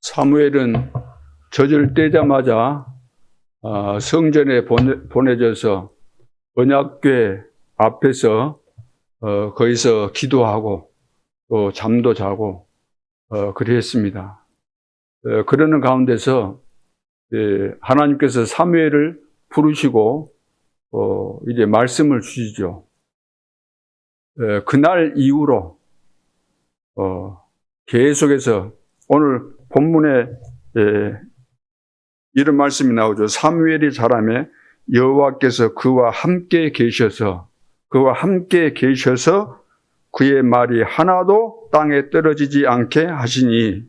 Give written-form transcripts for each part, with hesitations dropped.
사무엘은 젖을 떼자마자 성전에 보내져서 언약궤 앞에서 거기서 기도하고 또 잠도 자고 그랬습니다. 그러는 가운데서 하나님께서 사무엘을 부르시고 이제 말씀을 주시죠. 그날 이후로 계속해서 오늘 본문에 이런 말씀이 나오죠. 사무엘이 자라매 여호와께서 그와 함께 계셔서 그의 말이 하나도 땅에 떨어지지 않게 하시니,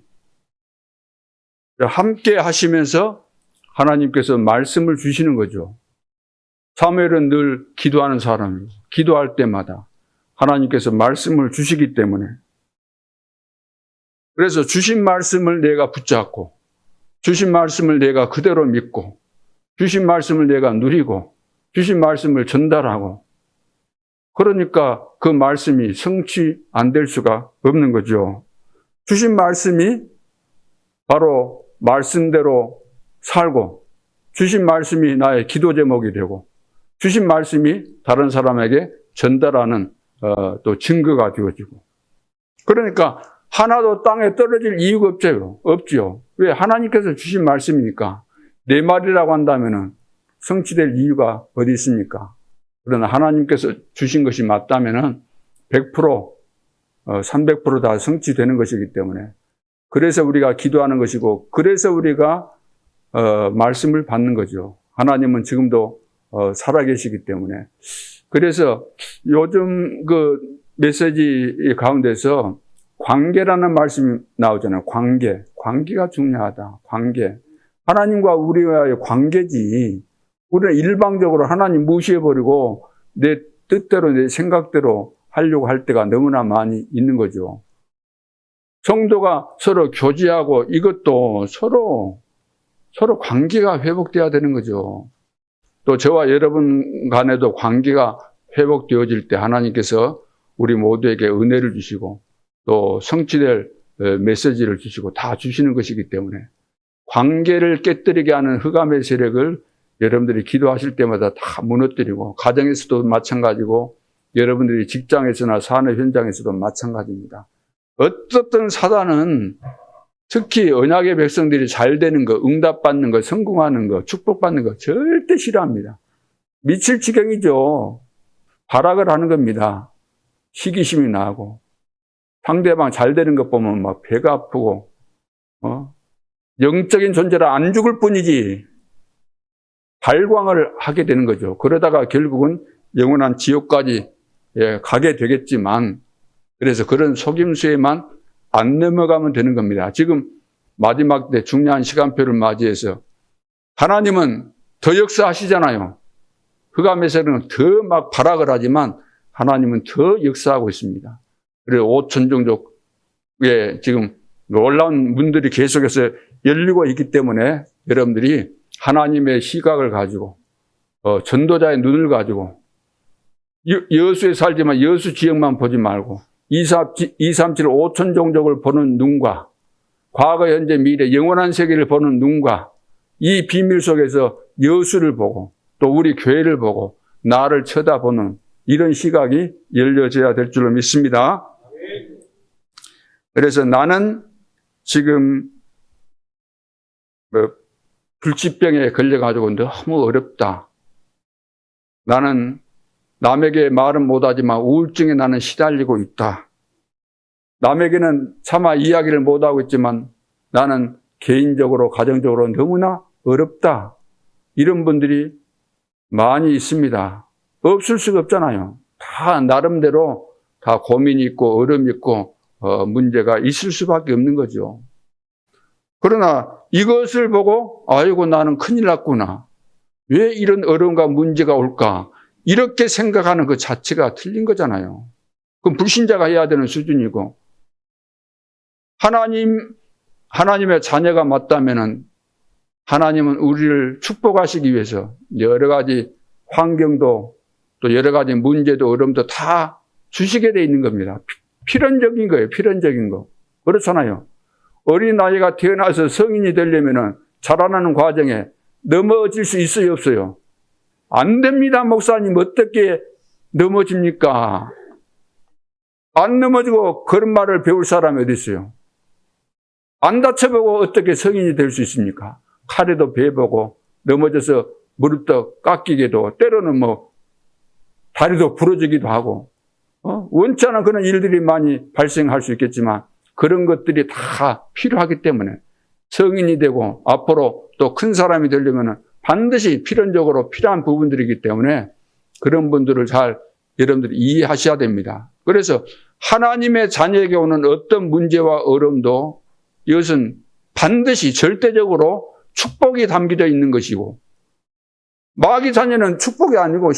함께 하시면서 하나님께서 말씀을 주시는 거죠. 사무엘은 늘 기도하는 사람이고 기도할 때마다 하나님께서 말씀을 주시기 때문에, 그래서 주신 말씀을 내가 붙잡고 주신 말씀을 내가 그대로 믿고 주신 말씀을 내가 누리고 주신 말씀을 전달하고, 그러니까 그 말씀이 성취 안 될 수가 없는 거죠. 주신 말씀이 바로 말씀대로 살고, 주신 말씀이 나의 기도 제목이 되고, 주신 말씀이 다른 사람에게 전달하는 또 증거가 되어지고, 그러니까 하나도 땅에 떨어질 이유가 없죠. 왜? 하나님께서 주신 말씀이니까. 내 말이라고 한다면은 성취될 이유가 어디 있습니까? 그러나 하나님께서 주신 것이 맞다면은 100%, 300% 다 성취되는 것이기 때문에, 그래서 우리가 기도하는 것이고, 그래서 우리가 말씀을 받는 거죠. 하나님은 지금도 살아계시기 때문에. 그래서 요즘 그 메시지 가운데서 관계라는 말씀이 나오잖아요. 관계가 중요하다. 관계. 하나님과 우리와의 관계지. 우리는 일방적으로 하나님 무시해버리고 내 뜻대로 내 생각대로 하려고 할 때가 너무나 많이 있는 거죠. 성도가 서로 교제하고 이것도 서로 관계가 회복돼야 되는 거죠. 또 저와 여러분 간에도 관계가 회복되어질 때 하나님께서 우리 모두에게 은혜를 주시고 또 성취될 메시지를 주시고 다 주시는 것이기 때문에, 관계를 깨뜨리게 하는 흑암의 세력을 여러분들이 기도하실 때마다 다 무너뜨리고, 가정에서도 마찬가지고 여러분들이 직장에서나 산업 현장에서도 마찬가지입니다. 어떻든 사단은 특히 언약의 백성들이 잘 되는 거, 응답받는 거, 성공하는 거, 축복받는 거 절대 싫어합니다. 미칠 지경이죠. 발악을 하는 겁니다. 시기심이 나고 상대방 잘 되는 것 보면 막 배가 아프고, 영적인 존재라 안 죽을 뿐이지 발광을 하게 되는 거죠. 그러다가 결국은 영원한 지옥까지 가게 되겠지만, 그래서 그런 속임수에만 안 넘어가면 되는 겁니다. 지금 마지막 때 중요한 시간표를 맞이해서 하나님은 더 역사하시잖아요. 흑암에서는 더 막 발악을 하지만 하나님은 더 역사하고 있습니다. 그리고 5천 종족에 지금 놀라운 문들이 계속해서 열리고 있기 때문에 여러분들이 하나님의 시각을 가지고 전도자의 눈을 가지고 여수에 살지만 여수 지역만 보지 말고 237, 5천 종족을 보는 눈과 과거, 현재, 미래, 영원한 세계를 보는 눈과 이 비밀 속에서 여수를 보고 또 우리 교회를 보고 나를 쳐다보는 이런 시각이 열려져야 될 줄로 믿습니다. 그래서 나는 지금 불치병에 걸려가지고 너무 어렵다. 나는 남에게 말은 못하지만 우울증에 나는 시달리고 있다. 남에게는 차마 이야기를 못하고 있지만 나는 개인적으로 가정적으로 너무나 어렵다. 이런 분들이 많이 있습니다. 없을 수가 없잖아요. 다 나름대로 다 고민이 있고 어려움이 있고 문제가 있을 수밖에 없는 거죠. 그러나 이것을 보고 아이고 나는 큰일 났구나. 왜 이런 어려움과 문제가 올까? 이렇게 생각하는 그 자체가 틀린 거잖아요. 그럼 불신자가 해야 되는 수준이고, 하나님의 자녀가 맞다면은 하나님은 우리를 축복하시기 위해서 여러 가지 환경도 또 여러 가지 문제도 어려움도 다 주시게 돼 있는 겁니다. 필연적인 거예요. 필연적인 거. 그렇잖아요. 어린아이가 태어나서 성인이 되려면 자라나는 과정에 넘어질 수 있어요, 없어요? 안 됩니다, 목사님. 어떻게 넘어집니까? 안 넘어지고 그런 말을 배울 사람이 어디 있어요? 안 다쳐보고 어떻게 성인이 될 수 있습니까? 칼에도 베보고 넘어져서 무릎도 깎이기도, 때로는 다리도 부러지기도 하고, 원치 않은 그런 일들이 많이 발생할 수 있겠지만 그런 것들이 다 필요하기 때문에 성인이 되고 앞으로 또 큰 사람이 되려면 반드시 필연적으로 필요한 부분들이기 때문에 그런 분들을 잘 여러분들이 이해하셔야 됩니다. 그래서 하나님의 자녀에게 오는 어떤 문제와 어려움도 이것은 반드시 절대적으로 축복이 담겨져 있는 것이고, 마귀 자녀는 축복이 아니고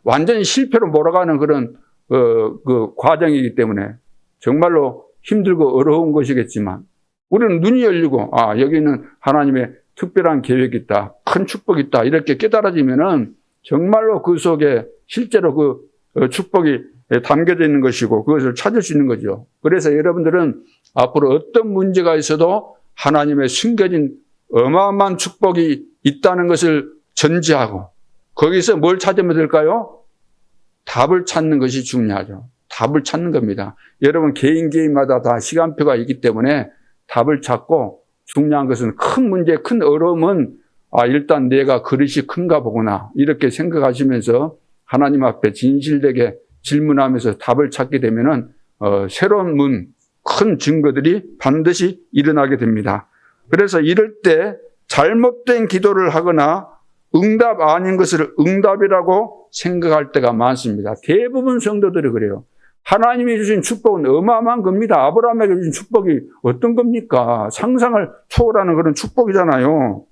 완전히 실패로 몰아가는 그런 그 과정이기 때문에 정말로 힘들고 어려운 것이겠지만 우리는 눈이 열리고 여기는 하나님의 특별한 계획이 있다, 큰 축복이 있다 이렇게 깨달아지면은 정말로 그 속에 실제로 그 축복이 담겨져 있는 것이고 그것을 찾을 수 있는 거죠. 그래서 여러분들은 앞으로 어떤 문제가 있어도 하나님의 숨겨진 어마어마한 축복이 있다는 것을 전제하고 거기서 뭘 찾으면 될까요? 답을 찾는 것이 중요하죠. 답을 찾는 겁니다. 여러분 개인마다 다 시간표가 있기 때문에 답을 찾고 중요한 것은 큰 문제, 큰 어려움은 일단 내가 그릇이 큰가 보구나 이렇게 생각하시면서 하나님 앞에 진실되게 질문하면서 답을 찾게 되면은 새로운 큰 증거들이 반드시 일어나게 됩니다. 그래서 이럴 때 잘못된 기도를 하거나 응답 아닌 것을 응답이라고 생각할 때가 많습니다. 대부분 성도들이 그래요. 하나님이 주신 축복은 어마어마한 겁니다. 아브라함에게 주신 축복이 어떤 겁니까? 상상을 초월하는 그런 축복이잖아요.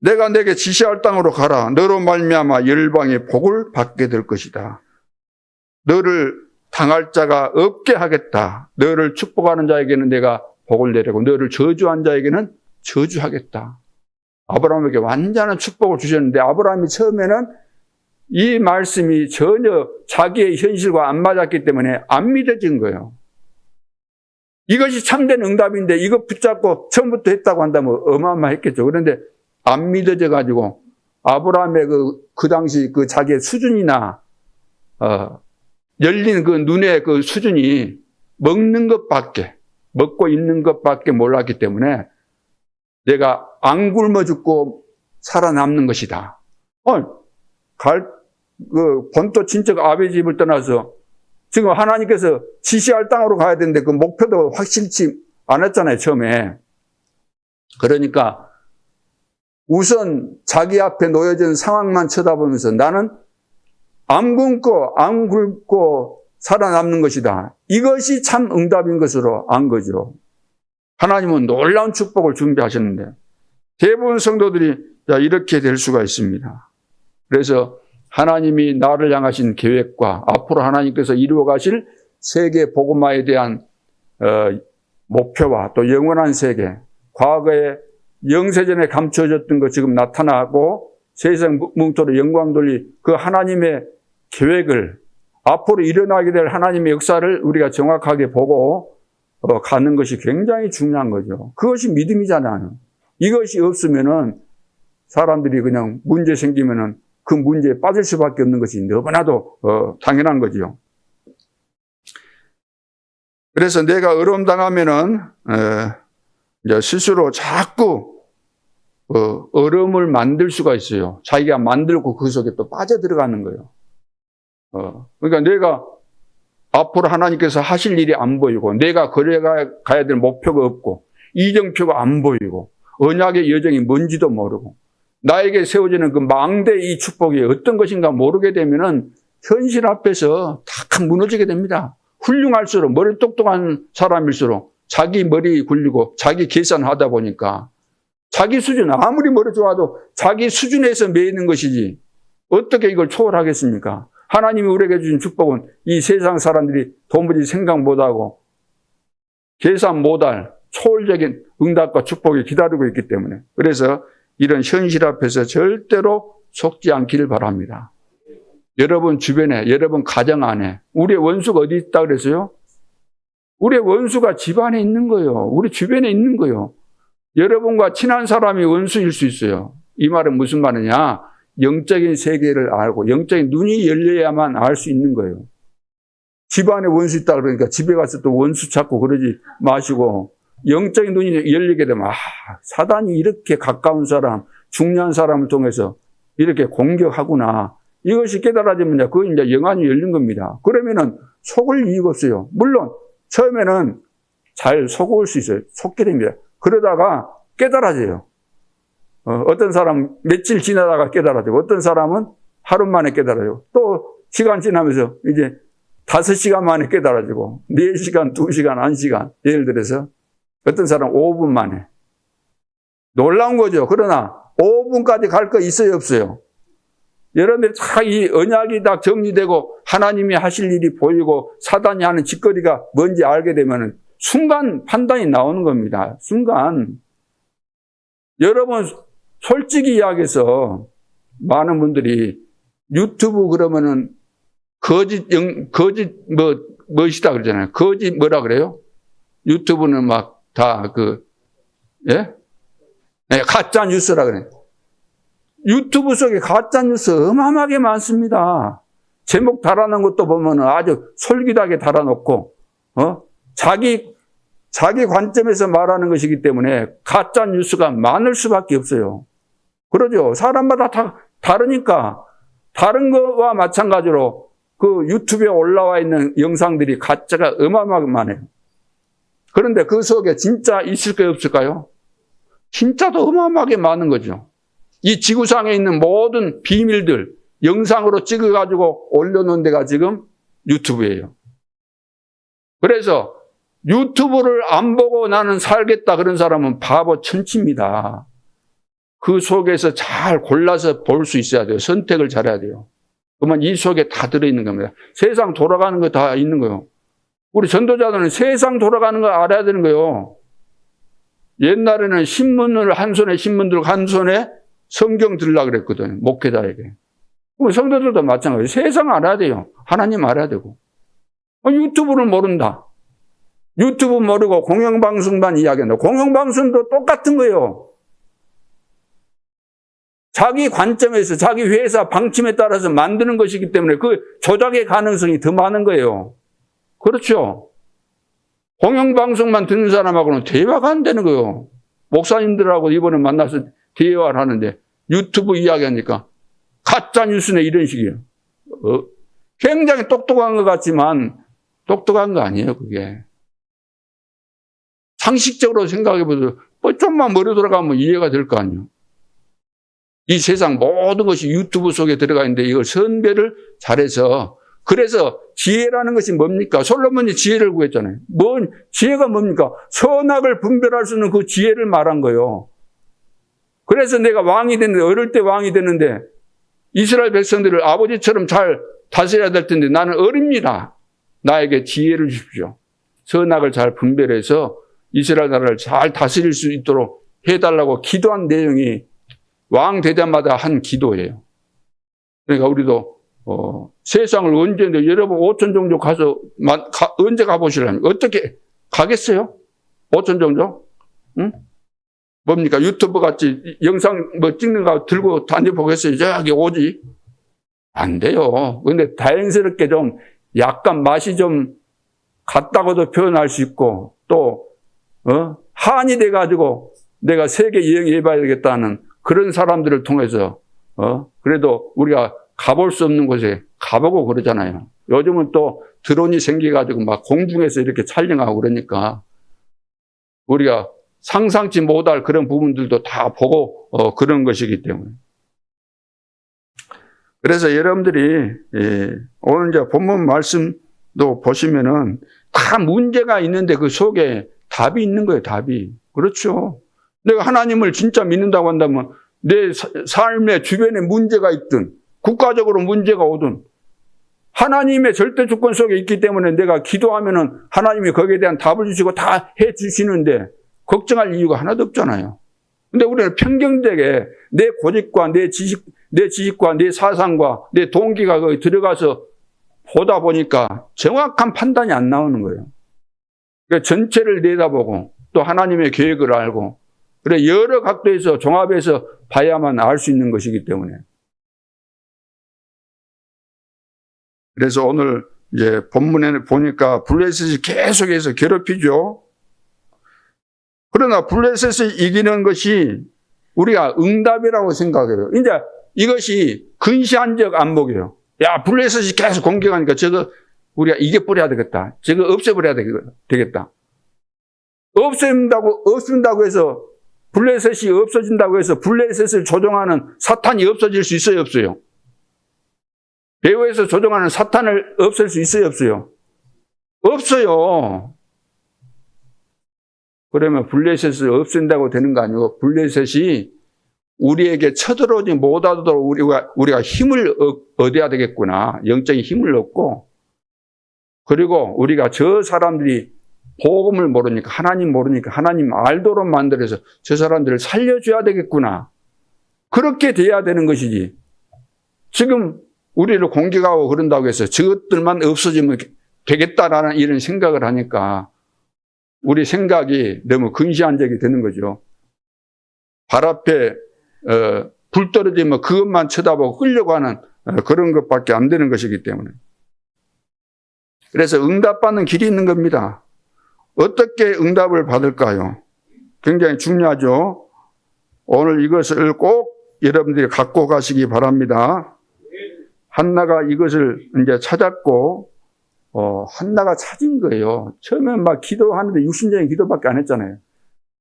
내가 내게 지시할 땅으로 가라. 너로 말미암아 열방의 복을 받게 될 것이다. 너를 당할 자가 없게 하겠다. 너를 축복하는 자에게는 내가 복을 내리고 너를 저주한 자에게는 저주하겠다. 아브라함에게 완전한 축복을 주셨는데 아브라함이 처음에는 이 말씀이 전혀 자기의 현실과 안 맞았기 때문에 안 믿어진 거예요. 이것이 참된 응답인데 이거 붙잡고 처음부터 했다고 한다면 어마어마했겠죠. 그런데 안 믿어져 가지고 아브라함의 그 당시 그 자기의 수준이나 열린 그 눈의 그 수준이 먹고 있는 것밖에 몰랐기 때문에 내가 안 굶어 죽고 살아남는 것이다. 본토 친척 아베 집을 떠나서 지금 하나님께서 지시할 땅으로 가야 되는데 그 목표도 확실치 않았잖아요, 처음에. 그러니까 우선 자기 앞에 놓여진 상황만 쳐다보면서 나는 안 굶고 살아남는 것이다. 이것이 참 응답인 것으로 안 거죠. 하나님은 놀라운 축복을 준비하셨는데 대부분 성도들이 이렇게 될 수가 있습니다. 그래서 하나님이 나를 향하신 계획과 앞으로 하나님께서 이루어 가실 세계 복음화에 대한 목표와 또 영원한 세계, 과거에 영세전에 감춰졌던 것 지금 나타나고 세상 뭉토로 영광 돌리 그 하나님의 계획을 앞으로 일어나게 될 하나님의 역사를 우리가 정확하게 보고 가는 것이 굉장히 중요한 거죠. 그것이 믿음이잖아요. 이것이 없으면은 사람들이 그냥 문제 생기면은 그 문제에 빠질 수밖에 없는 것이 너무나도 당연한 거지요. 그래서 내가 어려움 당하면은 이제 스스로 자꾸 어려움을 만들 수가 있어요. 자기가 만들고 그 속에 또 빠져 들어가는 거예요. 그러니까 내가 앞으로 하나님께서 하실 일이 안 보이고 내가 가야 될 목표가 없고 이정표가 안 보이고 언약의 여정이 뭔지도 모르고 나에게 세워지는 그 망대의 이 축복이 어떤 것인가 모르게 되면은 현실 앞에서 다 무너지게 됩니다. 훌륭할수록 머리 똑똑한 사람일수록 자기 머리 굴리고 자기 계산하다 보니까 자기 수준 아무리 머리 좋아도 자기 수준에서 매이는 것이지 어떻게 이걸 초월하겠습니까? 하나님이 우리에게 주신 축복은 이 세상 사람들이 도무지 생각 못하고 계산 못할 초월적인 응답과 축복이 기다리고 있기 때문에 그래서 이런 현실 앞에서 절대로 속지 않기를 바랍니다. 여러분 주변에, 여러분 가정 안에 우리의 원수가 어디 있다 그랬어요? 우리의 원수가 집안에 있는 거예요. 우리 주변에 있는 거예요. 여러분과 친한 사람이 원수일 수 있어요. 이 말은 무슨 말이냐? 영적인 세계를 알고 영적인 눈이 열려야만 알 수 있는 거예요. 집안에 원수 있다 그러니까 집에 가서 또 원수 찾고 그러지 마시고 영적인 눈이 열리게 되면 사단이 이렇게 가까운 사람, 중요한 사람을 통해서 이렇게 공격하구나. 이것이 깨달아지면 그건 이제 영안이 열린 겁니다. 그러면은 속을 이유가 없어요. 물론 처음에는 잘 속을 수 있어요. 속게 됩니다. 그러다가 깨달아져요. 어떤 사람은 며칠 지나다가 깨달아지고 어떤 사람은 하루 만에 깨달아요. 또 시간 지나면서 이제 5시간 만에 깨달아지고 4시간, 2시간, 1시간 예를 들어서 어떤 사람은 5분 만에. 놀라운 거죠. 그러나 5분까지 갈 거 있어요, 없어요? 여러분들이 다 이 언약이 다 정리되고 하나님이 하실 일이 보이고 사단이 하는 짓거리가 뭔지 알게 되면 순간 판단이 나오는 겁니다. 순간. 여러분 솔직히 이야기해서 많은 분들이 유튜브 그러면은 멋이다 그러잖아요. 거짓 뭐라 그래요? 유튜브는 막 다 예? 네, 가짜 뉴스라 그래요. 유튜브 속에 가짜 뉴스 어마어마하게 많습니다. 제목 달아놓은 것도 보면 아주 솔깃하게 달아놓고, 자기 관점에서 말하는 것이기 때문에 가짜 뉴스가 많을 수밖에 없어요. 그러죠. 사람마다 다 다르니까 다른 거와 마찬가지로 그 유튜브에 올라와 있는 영상들이 가짜가 어마어마하게 많아요. 그런데 그 속에 진짜 있을까요, 없을까요? 진짜도 어마어마하게 많은 거죠. 이 지구상에 있는 모든 비밀들 영상으로 찍어가지고 올려놓은 데가 지금 유튜브예요. 그래서 유튜브를 안 보고 나는 살겠다 그런 사람은 바보 천치입니다. 그 속에서 잘 골라서 볼 수 있어야 돼요. 선택을 잘해야 돼요. 그러면 이 속에 다 들어있는 겁니다. 세상 돌아가는 거 다 있는 거예요. 우리 전도자들은 세상 돌아가는 거 알아야 되는 거예요. 옛날에는 신문을 한 손에 신문 들고 한 손에 성경 들으려고 그랬거든요. 목회자에게. 그럼 성도들도 마찬가지예요. 세상 알아야 돼요. 하나님 알아야 되고. 유튜브를 모른다. 유튜브 모르고 공영방송만 이야기한다. 공영방송도 똑같은 거예요. 자기 관점에서 자기 회사 방침에 따라서 만드는 것이기 때문에 그 조작의 가능성이 더 많은 거예요. 그렇죠. 공영방송만 듣는 사람하고는 대화가 안 되는 거예요. 목사님들하고 이번에 만나서 대화를 하는데 유튜브 이야기하니까 가짜 뉴스네 이런 식이에요. 굉장히 똑똑한 것 같지만 똑똑한 거 아니에요, 그게. 상식적으로 생각해보세요. 좀만 머리 돌아가면 이해가 될 거 아니에요. 이 세상 모든 것이 유튜브 속에 들어가 있는데 이걸 선별을 잘해서 그래서 지혜라는 것이 뭡니까? 솔로몬이 지혜를 구했잖아요. 지혜가 뭡니까? 선악을 분별할 수 있는 그 지혜를 말한 거예요. 그래서 내가 왕이 됐는데 어릴 때 왕이 됐는데 이스라엘 백성들을 아버지처럼 잘 다스려야 될 텐데 나는 어립니다. 나에게 지혜를 주십시오. 선악을 잘 분별해서 이스라엘 나라를 잘 다스릴 수 있도록 해달라고 기도한 내용이 왕 되자마자 한 기도예요. 그러니까 우리도 세상을 언제 여러분 5천 종족 가서 언제 가보시려면 어떻게 가겠어요? 5천 종족? 응? 뭡니까? 유튜브 같이 영상 찍는 거 들고 다녀보겠어요? 저기 오지? 안 돼요. 근데 다행스럽게 좀 약간 맛이 좀 같다고도 표현할 수 있고 또 한이 돼가지고 내가 세계 여행해 봐야겠다는 그런 사람들을 통해서 그래도 우리가 가볼 수 없는 곳에 가보고 그러잖아요. 요즘은 또 드론이 생겨가지고 막 공중에서 이렇게 촬영하고 그러니까 우리가 상상치 못할 그런 부분들도 다 보고 그런 것이기 때문에. 그래서 여러분들이 오늘 이제 본문 말씀도 보시면은 다 문제가 있는데 그 속에 답이 있는 거예요, 답이. 그렇죠. 내가 하나님을 진짜 믿는다고 한다면 내 삶의 주변에 문제가 있든 국가적으로 문제가 오든 하나님의 절대 주권 속에 있기 때문에 내가 기도하면은 하나님이 거기에 대한 답을 주시고 다 해 주시는데 걱정할 이유가 하나도 없잖아요. 근데 우리는 편견되게 내 고집과 내 지식과 내 사상과 내 동기가 거기 들어가서 보다 보니까 정확한 판단이 안 나오는 거예요. 그러니까 전체를 내다보고 또 하나님의 계획을 알고 그래 여러 각도에서 종합해서 봐야만 알 수 있는 것이기 때문에. 그래서 오늘 이제 본문에 보니까 블레셋이 계속해서 괴롭히죠. 그러나 블레셋을 이기는 것이 우리가 응답이라고 생각해요. 이제 이것이 근시안적 안목이에요. 야, 블레셋이 계속 공격하니까 저거 우리가 이겨버려야 되겠다. 저거 없애버려야 되겠다. 없앤다고 해서 블레셋이 없어진다고 해서 블레셋을 조종하는 사탄이 없어질 수 있어요, 없어요? 배후에서 조종하는 사탄을 없앨 수 있어요, 없어요? 없어요. 그러면 블레셋을 없앤다고 되는 거 아니고 블레셋이 우리에게 쳐들어오지 못하도록 우리가 힘을 얻어야 되겠구나. 영적인 힘을 얻고 그리고 우리가 저 사람들이 복음을 모르니까 하나님 모르니까 하나님 알도록 만들어서 저 사람들을 살려줘야 되겠구나. 그렇게 돼야 되는 것이지. 지금 우리를 공격하고 그런다고 해서 저것들만 없어지면 되겠다라는 이런 생각을 하니까 우리 생각이 너무 근시안적이 되는 거죠. 발 앞에 불 떨어지면 그것만 쳐다보고 끌려고 하는 그런 것밖에 안 되는 것이기 때문에. 그래서 응답받는 길이 있는 겁니다. 어떻게 응답을 받을까요? 굉장히 중요하죠. 오늘 이것을 꼭 여러분들이 갖고 가시기 바랍니다. 한나가 이것을 이제 찾았고, 한나가 찾은 거예요. 처음엔 막 기도하는데 육신적인 기도밖에 안 했잖아요.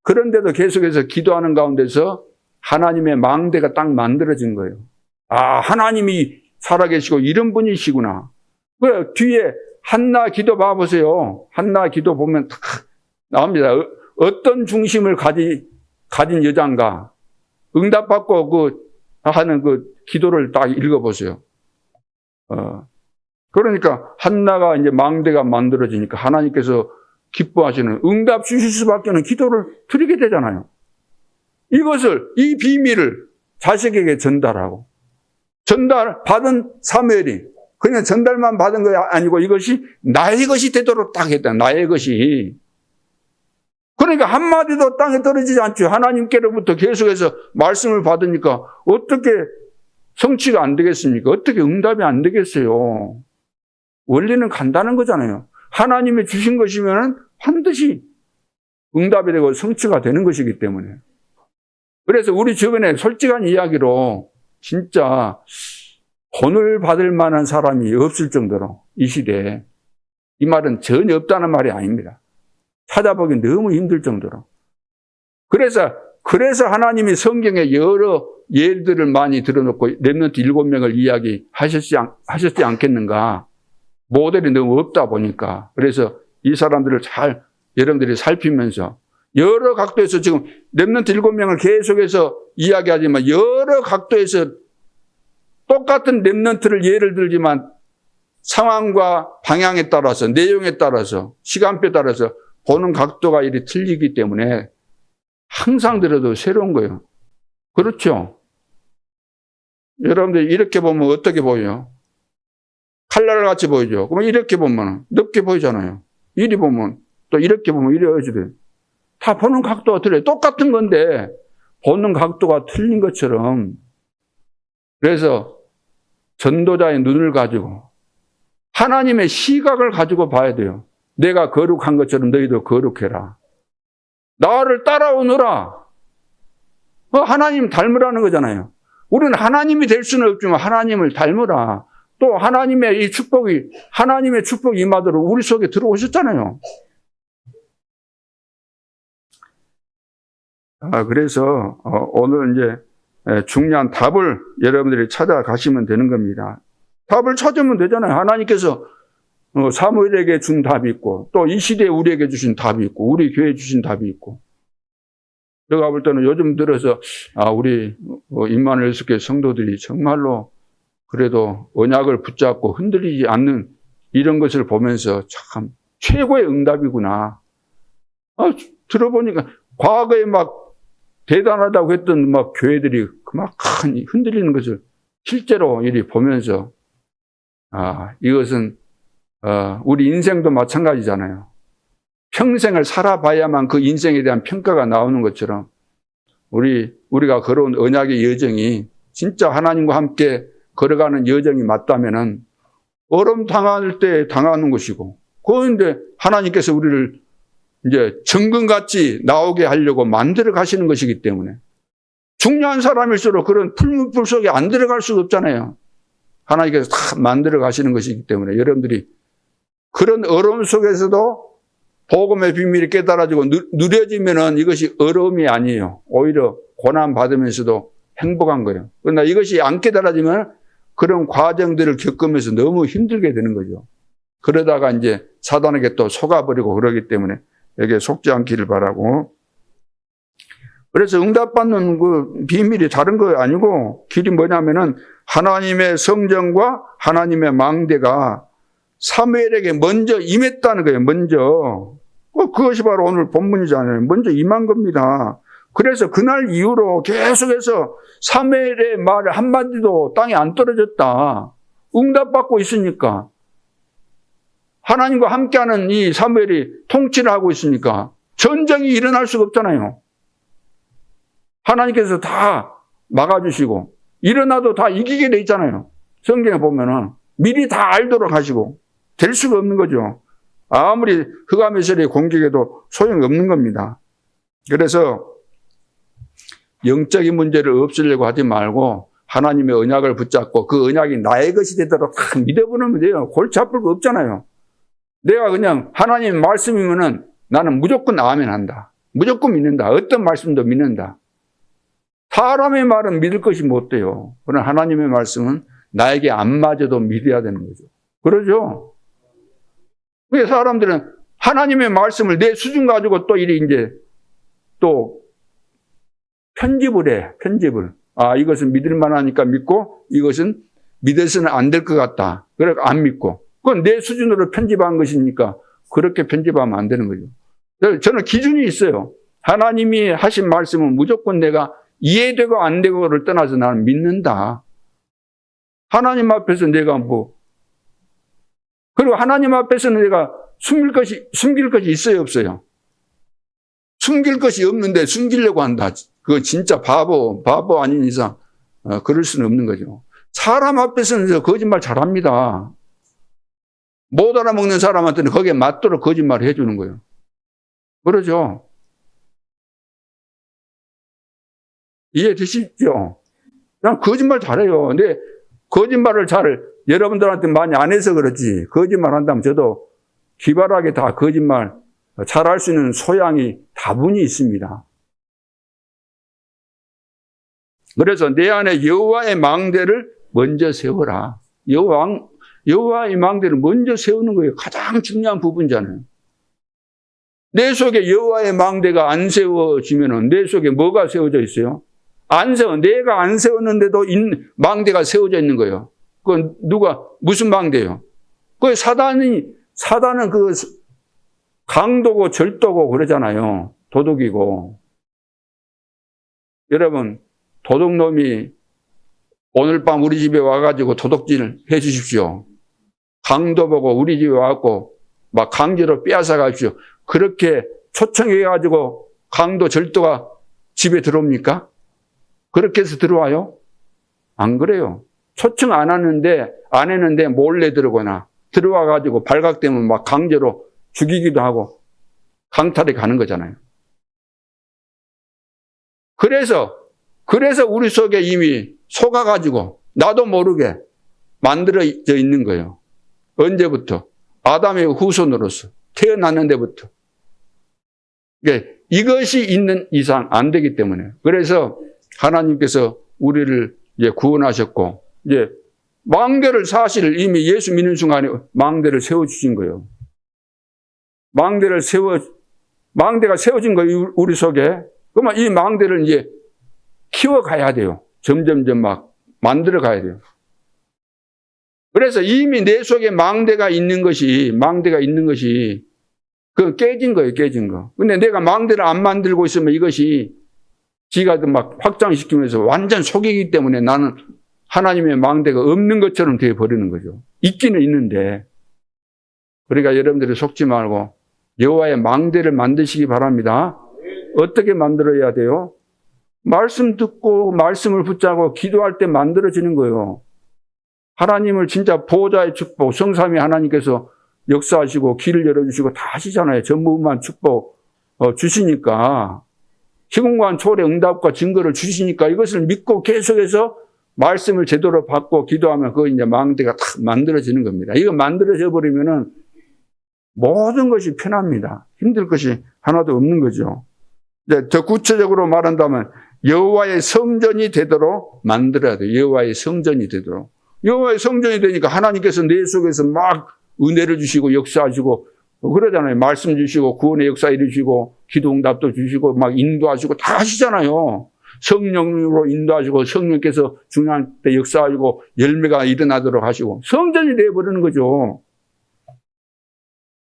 그런데도 계속해서 기도하는 가운데서 하나님의 망대가 딱 만들어진 거예요. 아, 하나님이 살아계시고 이런 분이시구나. 그 뒤에 한나 기도 봐보세요. 한나 기도 보면 딱 나옵니다. 어떤 중심을 가진 여자인가. 응답받고 하는 기도를 딱 읽어보세요. 그러니까 한나가 이제 망대가 만들어지니까 하나님께서 기뻐하시는 응답 주실 수밖에는 기도를 드리게 되잖아요. 이 비밀을 자식에게 전달하고 전달받은 사무엘이 그냥 전달만 받은 거 아니고 이것이 나의 것이 되도록 딱 했다. 나의 것이. 그러니까 한마디도 땅에 떨어지지 않죠. 하나님께로부터 계속해서 말씀을 받으니까 어떻게 성취가 안 되겠습니까? 어떻게 응답이 안 되겠어요? 원리는 간단한 거잖아요. 하나님이 주신 것이면 반드시 응답이 되고 성취가 되는 것이기 때문에. 그래서 우리 주변에 솔직한 이야기로 진짜 본을 받을 만한 사람이 없을 정도로 이 시대에 이 말은 전혀 없다는 말이 아닙니다. 찾아보기 너무 힘들 정도로. 그래서 하나님이 성경에 여러 예들을 많이 들어놓고 렘넌트 7명을 이야기하셨지 않겠는가. 모델이 너무 없다 보니까. 그래서 이 사람들을 잘 여러분들이 살피면서 여러 각도에서 지금 렘넌트 7명을 계속해서 이야기하지만 여러 각도에서 똑같은 렘넌트를 예를 들지만 상황과 방향에 따라서 내용에 따라서 시간표에 따라서 보는 각도가 이리 틀리기 때문에 항상 들어도 새로운 거예요. 그렇죠? 여러분들 이렇게 보면 어떻게 보여요? 칼날 같이 보이죠? 그러면 이렇게 보면 넓게 보이잖아요. 이리 보면 또 이렇게 보면 이리 어지돼. 다 보는 각도가 틀려요. 똑같은 건데 보는 각도가 틀린 것처럼. 그래서 전도자의 눈을 가지고 하나님의 시각을 가지고 봐야 돼요. 내가 거룩한 것처럼 너희도 거룩해라. 나를 따라오너라. 하나님 닮으라는 거잖아요. 우리는 하나님이 될 수는 없지만 하나님을 닮으라. 또 하나님의 축복이 임하도록 우리 속에 들어오셨잖아요. 그래서 오늘 이제 중요한 답을 여러분들이 찾아가시면 되는 겁니다. 답을 찾으면 되잖아요. 하나님께서 사무엘에게 준 답이 있고 또 이 시대에 우리에게 주신 답이 있고 우리 교회에 주신 답이 있고 제가 볼 때는 요즘 들어서 우리 임마누엘 예수교회 성도들이 정말로 그래도 언약을 붙잡고 흔들리지 않는 이런 것을 보면서 참 최고의 응답이구나. 들어보니까 과거에 막 대단하다고 했던 막 교회들이 그만큼 흔들리는 것을 실제로 이리 보면서 이것은 우리 인생도 마찬가지잖아요. 평생을 살아봐야만 그 인생에 대한 평가가 나오는 것처럼 우리가 걸어온 언약의 여정이 진짜 하나님과 함께 걸어가는 여정이 맞다면은 어려움 당할 때 당하는 것이고, 그런데 하나님께서 우리를 이제 정금같이 나오게 하려고 만들어 가시는 것이기 때문에 중요한 사람일수록 그런 풀무불 속에 안 들어갈 수가 없잖아요. 하나님께서 다 만들어 가시는 것이기 때문에 여러분들이 그런 어려움 속에서도 복음의 비밀이 깨달아지고 누려지면은 이것이 어려움이 아니에요. 오히려 고난 받으면서도 행복한 거예요. 그러나 이것이 안 깨달아지면 그런 과정들을 겪으면서 너무 힘들게 되는 거죠. 그러다가 이제 사단에게 또 속아버리고 그러기 때문에 여기에 속지 않기를 바라고. 그래서 응답받는 그 비밀이 다른 거 아니고 길이 뭐냐면은 하나님의 성전과 하나님의 망대가 사무엘에게 먼저 임했다는 거예요. 먼저. 그것이 바로 오늘 본문이잖아요. 먼저 임한 겁니다. 그래서 그날 이후로 계속해서 사무엘의 말 한마디도 땅에 안 떨어졌다. 응답받고 있으니까. 하나님과 함께하는 이 사무엘이 통치를 하고 있으니까 전쟁이 일어날 수가 없잖아요. 하나님께서 다 막아주시고 일어나도 다 이기게 돼 있잖아요. 성경에 보면은 미리 다 알도록 하시고 될 수가 없는 거죠. 아무리 흑암의설이 공격해도 소용이 없는 겁니다. 그래서 영적인 문제를 없애려고 하지 말고 하나님의 언약을 붙잡고 그 언약이 나의 것이 되도록 딱 믿어보면 돼요. 골치 아플 거 없잖아요. 내가 그냥 하나님 말씀이면은 나는 무조건 아멘 한다. 무조건 믿는다. 어떤 말씀도 믿는다. 사람의 말은 믿을 것이 못 돼요. 그러나 하나님의 말씀은 나에게 안 맞아도 믿어야 되는 거죠. 그러죠? 왜 사람들은 하나님의 말씀을 내 수준 가지고 또 이제 또 편집을 해. 편집을. 아, 이것은 믿을 만하니까 믿고 이것은 믿어서는 안 될 것 같다. 그래서 안 믿고. 그건 내 수준으로 편집한 것이니까 그렇게 편집하면 안 되는 거죠. 저는 기준이 있어요. 하나님이 하신 말씀은 무조건 내가 이해되고 안 되고를 떠나서 나는 믿는다. 하나님 앞에서 내가 그리고 하나님 앞에서는 내가 숨길 것이 있어요, 없어요? 숨길 것이 없는데 숨기려고 한다. 그거 진짜 바보 아닌 이상 그럴 수는 없는 거죠. 사람 앞에서는 거짓말 잘합니다. 못 알아먹는 사람한테는 거기에 맞도록 거짓말을 해주는 거예요. 그러죠? 이해되시죠? 난 거짓말 잘해요. 근데 거짓말을 여러분들한테 많이 안 해서 그렇지, 거짓말 한다면 저도 기발하게 다 거짓말 잘할 수 있는 소양이 다분히 있습니다. 그래서 내 안에 여호와의 망대를 먼저 세워라. 여호와의 망대를 먼저 세우는 거예요. 가장 중요한 부분이잖아요. 내 속에 여호와의 망대가 안 세워지면은 내 속에 뭐가 세워져 있어요? 내가 안 세웠는데도 망대가 세워져 있는 거예요. 그건 무슨 망대예요? 그 사단은 그 강도고 절도고 그러잖아요. 도둑이고. 여러분, 도둑놈이 오늘 밤 우리 집에 와가지고 도둑질을 해 주십시오. 강도 보고 우리 집에 와갖고 막 강제로 빼앗아 가십시오. 그렇게 초청해가지고 강도 절도가 집에 들어옵니까? 그렇게 해서 들어와요? 안 그래요. 초청 안 했는데 몰래 들어오거나 들어와가지고 발각되면 막 강제로 죽이기도 하고 강탈에 가는 거잖아요. 그래서 우리 속에 이미 속아가지고 나도 모르게 만들어져 있는 거예요. 언제부터? 아담의 후손으로서 태어났는 데부터. 이것이 있는 이상 안 되기 때문에. 그래서 하나님께서 우리를 구원하셨고, 망대를 사실 이미 예수 믿는 순간에 망대를 세워주신 거예요. 망대가 세워진 거예요, 우리 속에. 그러면 이 망대를 키워가야 돼요. 점점점 막 만들어 가야 돼요. 그래서 이미 내 속에 망대가 있는 것이, 그 깨진 거예요, 깨진 거. 근데 내가 망대를 안 만들고 있으면 이것이 지가 막 확장시키면서 완전 속이기 때문에 나는 하나님의 망대가 없는 것처럼 되어버리는 거죠. 있기는 있는데. 그러니까 여러분들이 속지 말고 여호와의 망대를 만드시기 바랍니다. 어떻게 만들어야 돼요? 말씀 듣고 말씀을 붙잡고 기도할 때 만들어지는 거예요. 하나님을 진짜 보호자의 축복, 성삼위 하나님께서 역사하시고 길을 열어주시고 다 하시잖아요. 전무후무한 축복 주시니까, 시공간 초월의 응답과 증거를 주시니까 이것을 믿고 계속해서 말씀을 제대로 받고 기도하면 그거 이제 망대가 딱 만들어지는 겁니다. 이거 만들어져 버리면은 모든 것이 편합니다. 힘들 것이 하나도 없는 거죠. 이제 더 구체적으로 말한다면 여호와의 성전이 되도록 만들어야 돼요. 여호와의 성전이 되도록. 여호와의 성전이 되니까 하나님께서 내 속에서 막 은혜를 주시고 역사하시고 그러잖아요. 말씀 주시고 구원의 역사 이루시고 기도응답도 주시고 막 인도하시고 다 하시잖아요. 성령으로 인도하시고 성령께서 중요한 때 역사하시고 열매가 일어나도록 하시고 성전이 되어버리는 거죠.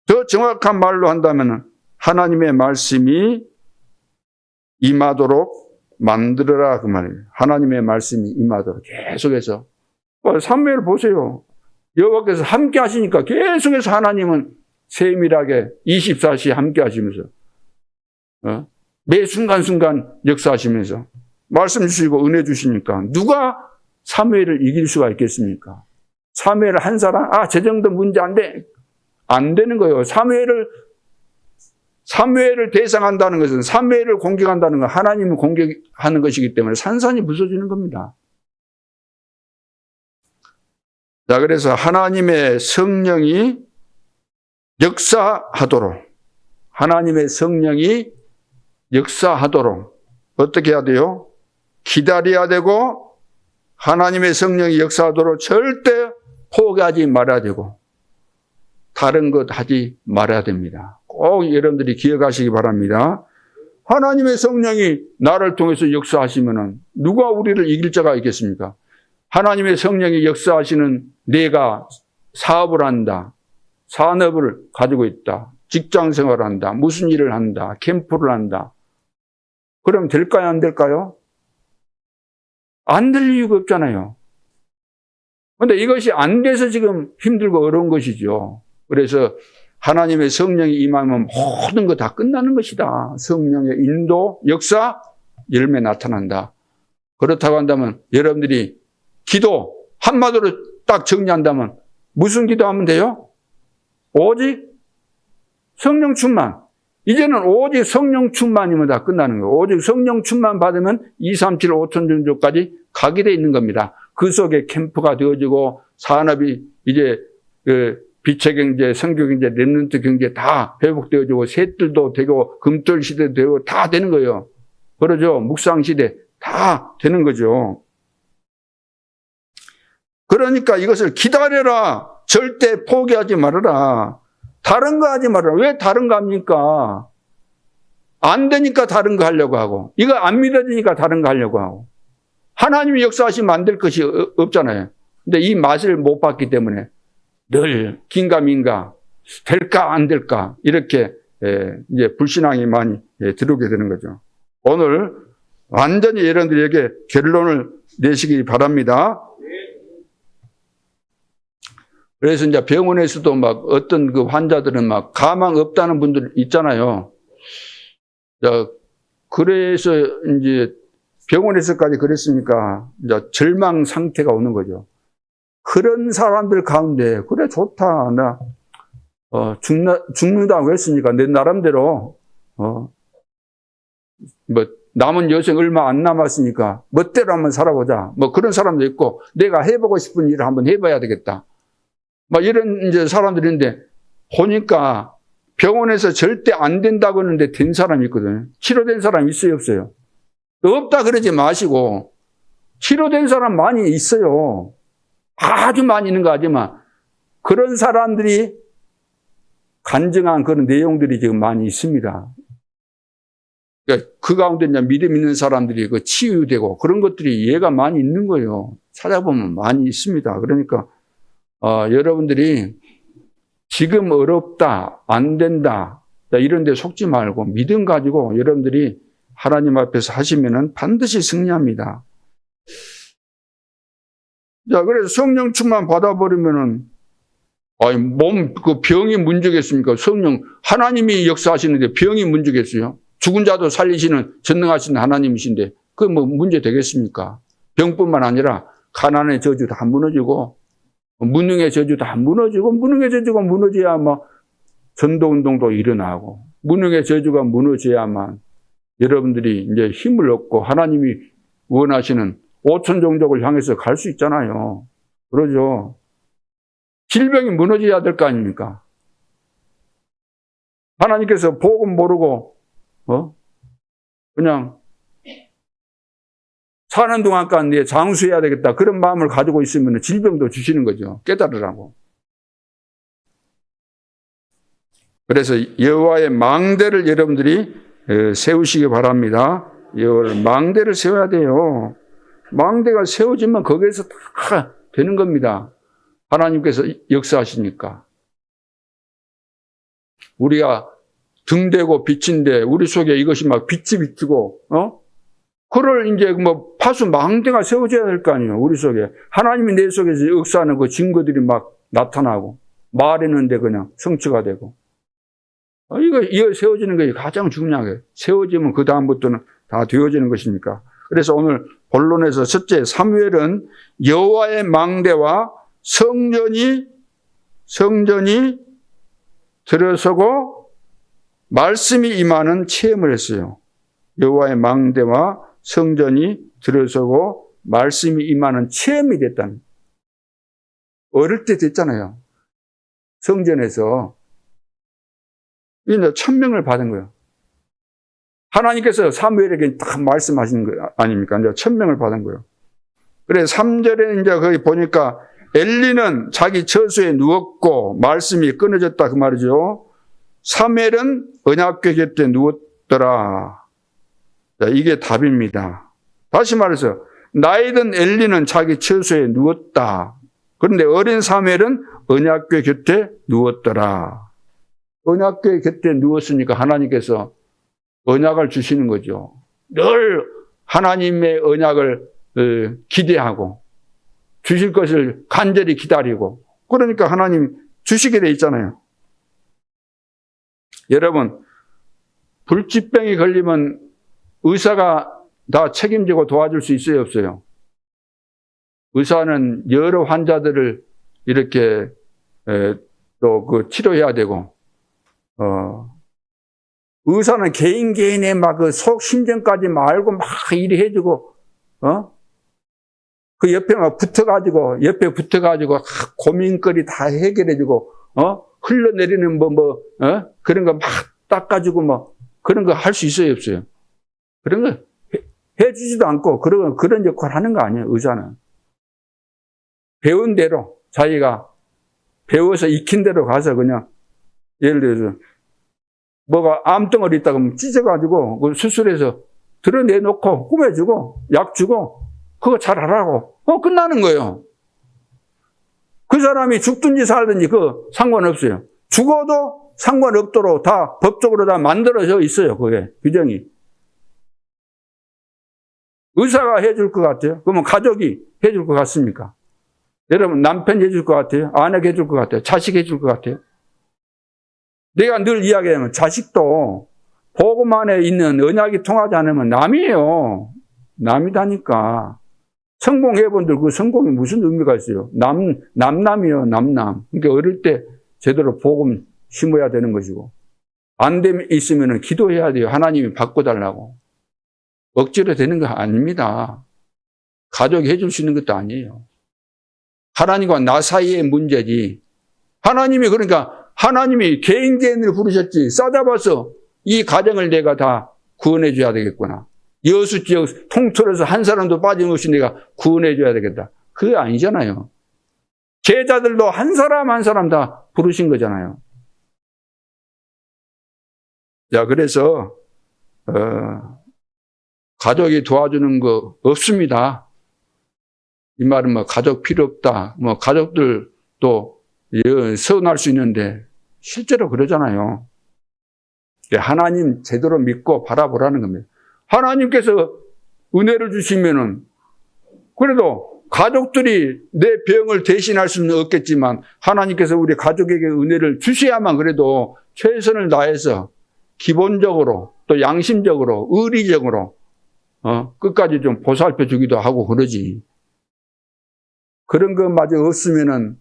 더 정확한 말로 한다면 하나님의 말씀이 임하도록 만들어라 그 말이에요. 하나님의 말씀이 임하도록 계속해서. 사무엘 보세요. 여호와께서 함께 하시니까 계속해서 하나님은 세밀하게 24시 함께 하시면서 매 순간순간 역사하시면서 말씀 주시고 은혜 주시니까 누가 사무엘을 이길 수가 있겠습니까? 사무엘 한 사람? 저 정도 문제 안 돼. 안 되는 거예요. 사무엘을 대상한다는 것은, 사무엘을 공격한다는 건 하나님을 공격하는 것이기 때문에 산산이 부서지는 겁니다. 자, 그래서 하나님의 성령이 역사하도록, 하나님의 성령이 역사하도록 어떻게 해야 돼요? 기다려야 되고, 하나님의 성령이 역사하도록 절대 포기하지 말아야 되고, 다른 것 하지 말아야 됩니다. 꼭 여러분들이 기억하시기 바랍니다. 하나님의 성령이 나를 통해서 역사하시면은 누가 우리를 이길 자가 있겠습니까? 하나님의 성령이 역사하시는 내가 사업을 한다, 산업을 가지고 있다, 직장 생활을 한다, 무슨 일을 한다, 캠프를 한다. 그럼 될까요? 안 될까요? 안 될 이유가 없잖아요. 그런데 이것이 안 돼서 지금 힘들고 어려운 것이죠. 그래서 하나님의 성령이 임하면 모든 거 다 끝나는 것이다. 성령의 인도, 역사, 열매 나타난다. 그렇다고 한다면 여러분들이 기도 한마디로 딱 정리한다면 무슨 기도하면 돼요? 오직 성령 충만. 이제는 오직 성령 충만이면 다 끝나는 거예요. 오직 성령 충만 받으면 237 5천전조까지 가게 돼 있는 겁니다. 그 속에 캠프가 되어지고 산업이 이제 빛의 경제, 선교 경제, 렘넌트 경제 다 회복되어지고 셋들도 되고 금돌 시대도 되고 다 되는 거예요. 그러죠. 묵상 시대 다 되는 거죠. 그러니까 이것을 기다려라. 절대 포기하지 말아라. 다른 거 하지 말아라. 왜 다른 거 합니까? 안 되니까 다른 거 하려고 하고, 이거 안 믿어지니까 다른 거 하려고 하고. 하나님이 역사하시면 안 될 것이 없잖아요. 근데 이 맛을 못 봤기 때문에 늘 긴가민가, 될까 안 될까, 이렇게 이제 불신앙이 많이 들어오게 되는 거죠. 오늘 완전히 여러분들에게 결론을 내시기 바랍니다. 그래서 이제 병원에서도 막 어떤 그 환자들은 막 가망 없다는 분들 있잖아요. 그래서 이제 병원에서까지 그랬으니까 이제 절망 상태가 오는 거죠. 그런 사람들 가운데, 그래, 좋다. 나, 죽는다고 했으니까 내 나름대로, 남은 여생 얼마 안 남았으니까 멋대로 한번 살아보자. 그런 사람도 있고, 내가 해보고 싶은 일을 한번 해봐야 되겠다. 이런 이제 사람들인데, 보니까 병원에서 절대 안 된다고 하는데 된 사람이 있거든요. 치료된 사람이 있어요, 없어요? 없다 그러지 마시고, 치료된 사람 많이 있어요. 아주 많이 있는 거 하지만, 그런 사람들이 간증한 그런 내용들이 지금 많이 있습니다. 그러니까 그 가운데 이제 믿음 있는 사람들이 그 치유되고 그런 것들이 이해가 많이 있는 거예요. 찾아보면 많이 있습니다. 그러니까, 여러분들이 지금 어렵다, 안 된다, 이런 데 속지 말고 믿음 가지고 여러분들이 하나님 앞에서 하시면은 반드시 승리합니다. 자, 그래서 성령 충만 받아버리면은 아니, 그 병이 문제겠습니까? 성령, 하나님이 역사하시는데 병이 문제겠어요? 죽은 자도 살리시는 전능하신 하나님이신데, 그 뭐 문제 되겠습니까? 병뿐만 아니라, 가난의 저주 다 무너지고, 무능의 저주 다 무너지고, 무능의 저주가 무너져야 뭐, 전도운동도 일어나고, 무능의 저주가 무너져야만 여러분들이 이제 힘을 얻고 하나님이 원하시는 오천 종족을 향해서 갈 수 있잖아요. 그러죠. 질병이 무너져야 될 거 아닙니까? 하나님께서 복음 모르고, 그냥 사는 동안까지 내 장수해야 되겠다. 그런 마음을 가지고 있으면 질병도 주시는 거죠. 깨달으라고. 그래서 여호와의 망대를 여러분들이 세우시기 바랍니다. 여호와의 망대를 세워야 돼요. 망대가 세워지면 거기에서 다 되는 겁니다. 하나님께서 역사하시니까. 우리가 등대고 빛인데 우리 속에 이것이 막 빛이 비치고, 그걸 이제 뭐 파수 망대가 세워져야 될 거 아니에요. 우리 속에. 하나님이 내 속에서 역사하는 그 증거들이 막 나타나고, 말했는데 그냥 성취가 되고. 이거 세워지는 것이 가장 중요한 거예요. 세워지면 그 다음부터는 다 되어지는 것이니까. 그래서 오늘 본론에서 첫째, 사무엘은 여호와의 망대와 성전이 들어서고 말씀이 임하는 체험을 했어요. 여호와의 망대와 성전이 들어서고 말씀이 임하는 체험이 됐다는. 어릴 때 됐잖아요. 성전에서. 이제 천명을 받은 거예요. 하나님께서 사무엘에게 딱 말씀하신 거 아닙니까? 이제 천명을 받은 거예요. 그래 3절에 이제 거기 보니까 엘리는 자기 처소에 누웠고 말씀이 끊어졌다 그 말이죠. 사무엘은 언약궤 곁에 누웠더라. 자, 이게 답입니다. 다시 말해서 나이 든 엘리는 자기 처소에 누웠다. 그런데 어린 사무엘은 언약궤 곁에 누웠더라. 언약궤 곁에 누웠으니까 하나님께서 언약을 주시는 거죠. 늘 하나님의 언약을 기대하고 주실 것을 간절히 기다리고, 그러니까 하나님 주시게 돼 있잖아요. 여러분, 불치병이 걸리면 의사가 다 책임지고 도와줄 수 있어요, 없어요? 의사는 여러 환자들을 이렇게 또 그 치료해야 되고, 의사는 개인의 막 그 속 심정까지 막 알고 막 일이 해주고, 그 옆에 막 옆에 붙어가지고 고민거리 다 해결해주고, 흘러내리는 그런 거 막 닦아주고 그런 거 할 수 있어요, 없어요? 그런 거 해주지도 않고 그런 역할을 하는 거 아니에요, 의사는. 배운 대로, 자기가 배워서 익힌 대로 가서 그냥, 예를 들어서, 뭐가 암덩어리 있다고 하면 찢어가지고 수술해서 드러내놓고 꾸며주고 약 주고 그거 잘하라고 끝나는 거예요. 그 사람이 죽든지 살든지 그거 상관없어요. 죽어도 상관없도록 다 법적으로 다 만들어져 있어요. 그게 규정이. 의사가 해줄 것 같아요? 그러면 가족이 해줄 것 같습니까? 여러분, 남편이 해줄 것 같아요? 아내가 해줄 것 같아요? 자식이 해줄 것 같아요? 내가 늘 이야기하면 자식도 복음 안에 있는 언약이 통하지 않으면 남이에요. 남이다니까. 성공해본들 그 성공이 무슨 의미가 있어요? 남이에요, 남남. 그러니까 어릴 때 제대로 복음 심어야 되는 것이고, 안 되면 있으면 기도해야 돼요. 하나님이 바꿔달라고. 억지로 되는 거 아닙니다. 가족이 해줄 수 있는 것도 아니에요. 하나님과 나 사이의 문제지. 하나님이 개인을 부르셨지. 싸잡아서 이 가정을 내가 다 구원해 줘야 되겠구나. 여수 지역 통틀어서 한 사람도 빠짐없이 내가 구원해 줘야 되겠다. 그게 아니잖아요. 제자들도 한 사람 한 사람 다 부르신 거잖아요. 자, 그래서 가족이 도와주는 거 없습니다. 이 말은 가족 필요 없다. 가족들도 서운할 수 있는데 실제로 그러잖아요. 하나님 제대로 믿고 바라보라는 겁니다. 하나님께서 은혜를 주시면은 그래도 가족들이 내 병을 대신할 수는 없겠지만 하나님께서 우리 가족에게 은혜를 주셔야만 그래도 최선을 다해서 기본적으로 또 양심적으로 의리적으로 끝까지 좀 보살펴 주기도 하고 그러지. 그런 것마저 없으면은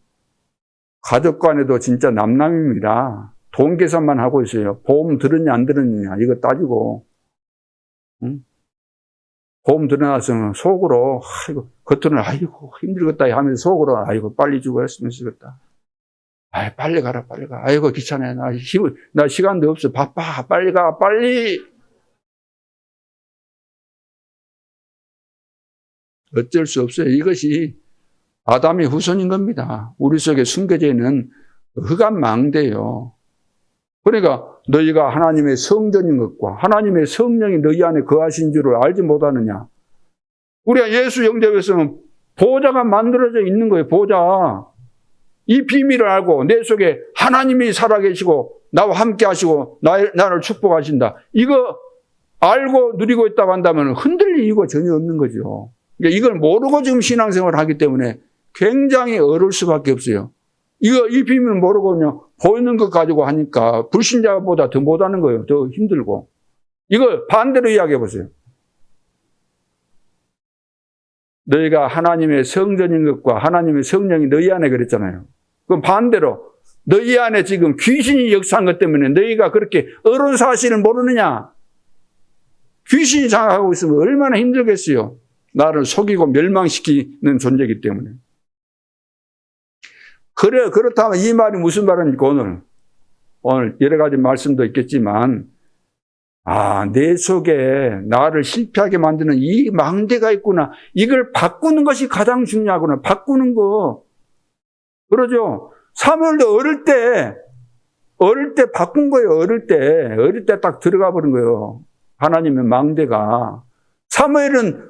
가족 간에도 진짜 남남입니다. 돈 계산만 하고 있어요. 보험 들었냐 안 들었냐 이거 따지고. 응? 보험 들어나서 속으로 아이고 겉으로는 아이고 힘들겠다 하면서 속으로 아이고 빨리 죽었으면 쓰겠다. 아이 빨리 가라 빨리 가. 아이고 귀찮아 나 시간도 없어 바빠 빨리 가 빨리. 어쩔 수 없어요. 이것이 아담의 후손인 겁니다. 우리 속에 숨겨져 있는 흑암 망대요. 그러니까 너희가 하나님의 성전인 것과 하나님의 성령이 너희 안에 거하신 줄을 알지 못하느냐. 우리가 예수 영접에서는 보좌가 만들어져 있는 거예요. 보좌. 이 비밀을 알고 내 속에 하나님이 살아계시고 나와 함께 하시고 나를 축복하신다. 이거 알고 누리고 있다고 한다면 흔들릴 이유가 전혀 없는 거죠. 그러니까 이걸 모르고 지금 신앙생활을 하기 때문에 굉장히 어려울 수밖에 없어요. 이 비밀을 모르고 그냥 보이는 것 가지고 하니까 불신자보다 더 못하는 거예요. 더 힘들고. 이걸 반대로 이야기해 보세요. 너희가 하나님의 성전인 것과 하나님의 성령이 너희 안에 그랬잖아요. 그럼 반대로 너희 안에 지금 귀신이 역사한 것 때문에 너희가 그렇게 어려운 사실을 모르느냐. 귀신이 장악하고 있으면 얼마나 힘들겠어요. 나를 속이고 멸망시키는 존재이기 때문에. 그렇다면 이 말이 무슨 말입니까? 오늘 여러 가지 말씀도 있겠지만, 내 속에 나를 실패하게 만드는 이 망대가 있구나. 이걸 바꾸는 것이 가장 중요하구나. 바꾸는 거. 그러죠? 사무엘도 어릴 때 바꾼 거예요. 어릴 때 딱 들어가 버린 거예요. 하나님의 망대가. 사무엘은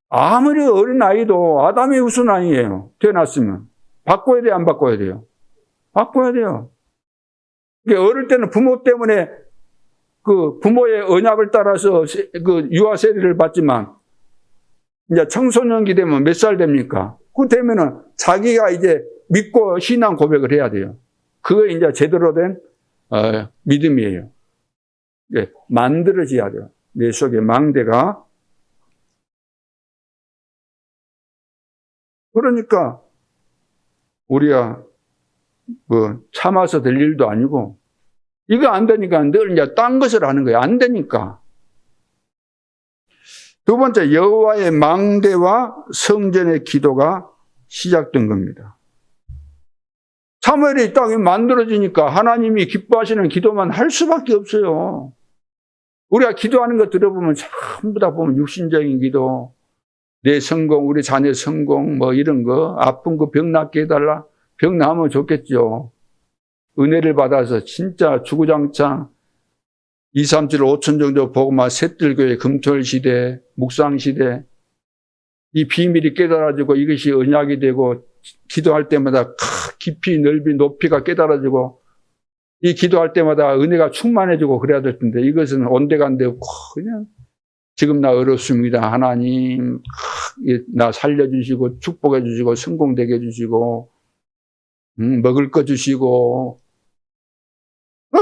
아무리 어린 아이도 아담의 후손 아니에요. 태어났으면. 바꿔야 돼요? 안 바꿔야 돼요? 바꿔야 돼요. 어릴 때는 부모 때문에 그 부모의 언약을 따라서 그 유아 세례를 받지만 이제 청소년기 되면 몇 살 됩니까? 그 되면은 자기가 이제 믿고 신앙 고백을 해야 돼요. 그게 이제 제대로 된 믿음이에요. 만들어져야 돼요. 내 속에 망대가. 그러니까 우리가 참아서 될 일도 아니고 이거 안 되니까 늘 이제 딴 것을 하는 거예요. 안 되니까. 두 번째, 여호와의 망대와 성전의 기도가 시작된 겁니다. 사무엘이 딱 만들어지니까 하나님이 기뻐하시는 기도만 할 수밖에 없어요. 우리가 기도하는 거 들어보면 전부 다 보면 육신적인 기도, 내 성공, 우리 자녀 성공, 이런 거, 아픈 거 병 낫게 해달라. 병 나으면 좋겠죠. 은혜를 받아서 진짜 주구장창 2, 3, 7, 5천 정도 보고만 셋들교회 금토일 시대, 묵상 시대, 이 비밀이 깨달아지고 이것이 언약이 되고 기도할 때마다 깊이, 넓이, 높이가 깨달아지고 이 기도할 때마다 은혜가 충만해지고 그래야 될 텐데 이것은 온데간데 없고 그냥 지금 나 어렵습니다. 하나님 나 살려주시고 축복해 주시고 성공되게 해주시고 먹을 거 주시고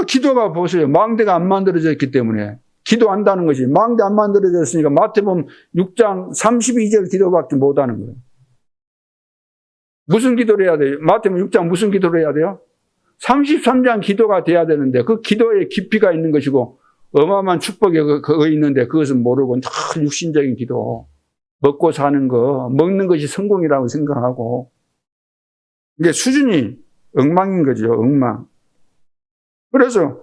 기도가 보세요. 망대가 안 만들어졌기 때문에 기도한다는 것이 망대 안 만들어졌으니까 마태복음 6장 32절 기도밖에 못하는 거예요. 무슨 기도를 해야 돼요? 마태복음 6장 무슨 기도를 해야 돼요? 33장 기도가 돼야 되는데 그 기도에 깊이가 있는 것이고 어마어마한 축복이 거기 있는데 그것은 모르고 다 육신적인 기도, 먹고 사는 거, 먹는 것이 성공이라고 생각하고 이게 수준이 엉망인 거죠. 엉망. 그래서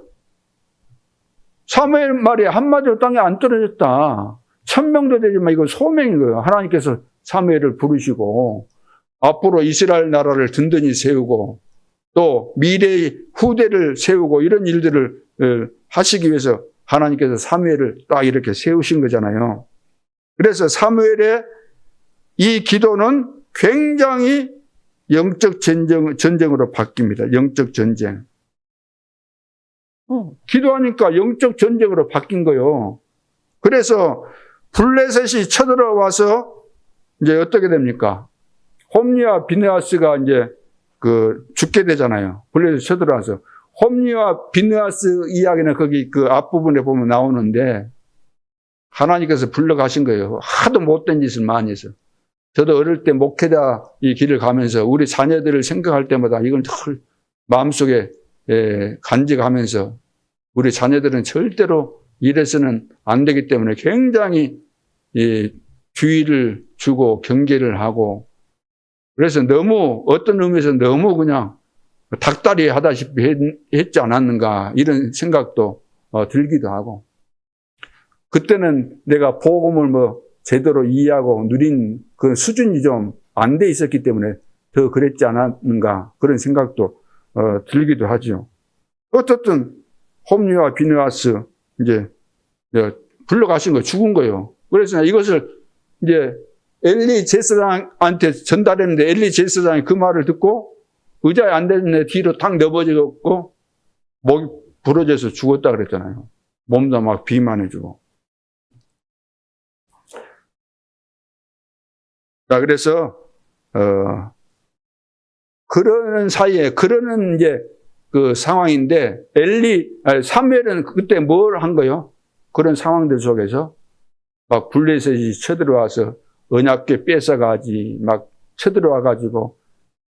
사무엘 말이 한마디로 땅에 안 떨어졌다. 1000명도 되지만 이거 소명인 거예요. 하나님께서 사무엘을 부르시고 앞으로 이스라엘 나라를 든든히 세우고 또 미래의 후대를 세우고 이런 일들을 하시기 위해서 하나님께서 사무엘을 딱 이렇게 세우신 거잖아요. 그래서 사무엘의 이 기도는 굉장히 영적 전쟁으로 바뀝니다. 영적 전쟁. 기도하니까 영적 전쟁으로 바뀐 거예요. 그래서 블레셋이 쳐들어와서 이제 어떻게 됩니까? 홈리와 비느하스가 이제 죽게 되잖아요. 블레셋이 쳐들어와서. 홈리와 비느하스 이야기는 거기 그 앞부분에 보면 나오는데 하나님께서 불러가신 거예요. 하도 못된 짓을 많이 해서. 저도 어릴 때 목회자 이 길을 가면서 우리 자녀들을 생각할 때마다 이건 늘 마음속에 간직하면서 우리 자녀들은 절대로 이래서는 안 되기 때문에 굉장히 주의를 주고 경계를 하고 그래서 너무 어떤 의미에서 너무 그냥 닭다리 하다시피 했지 않았는가 이런 생각도 들기도 하고 그때는 내가 복음을 뭐 제대로 이해하고 누린 그 수준이 좀 안 돼 있었기 때문에 더 그랬지 않았는가 그런 생각도 들기도 하죠. 어떻든 홈리와 비느하스 이제 불러가신 거 죽은 거예요. 그래서 이것을 이제 엘리 제사장한테 전달했는데 엘리 제사장이 그 말을 듣고 의자에 앉았는데 뒤로 탁 넘어졌고 목이 부러져서 죽었다 그랬잖아요. 몸도 막 비만해지고. 자, 그래서 그러는 사이에 그러는 이제 그 상황인데 사무엘은 그때 뭘 한 거요? 그런 상황들 속에서 막 블레셋이 쳐들어와서 언약궤 뺏어가지 막 쳐들어와가지고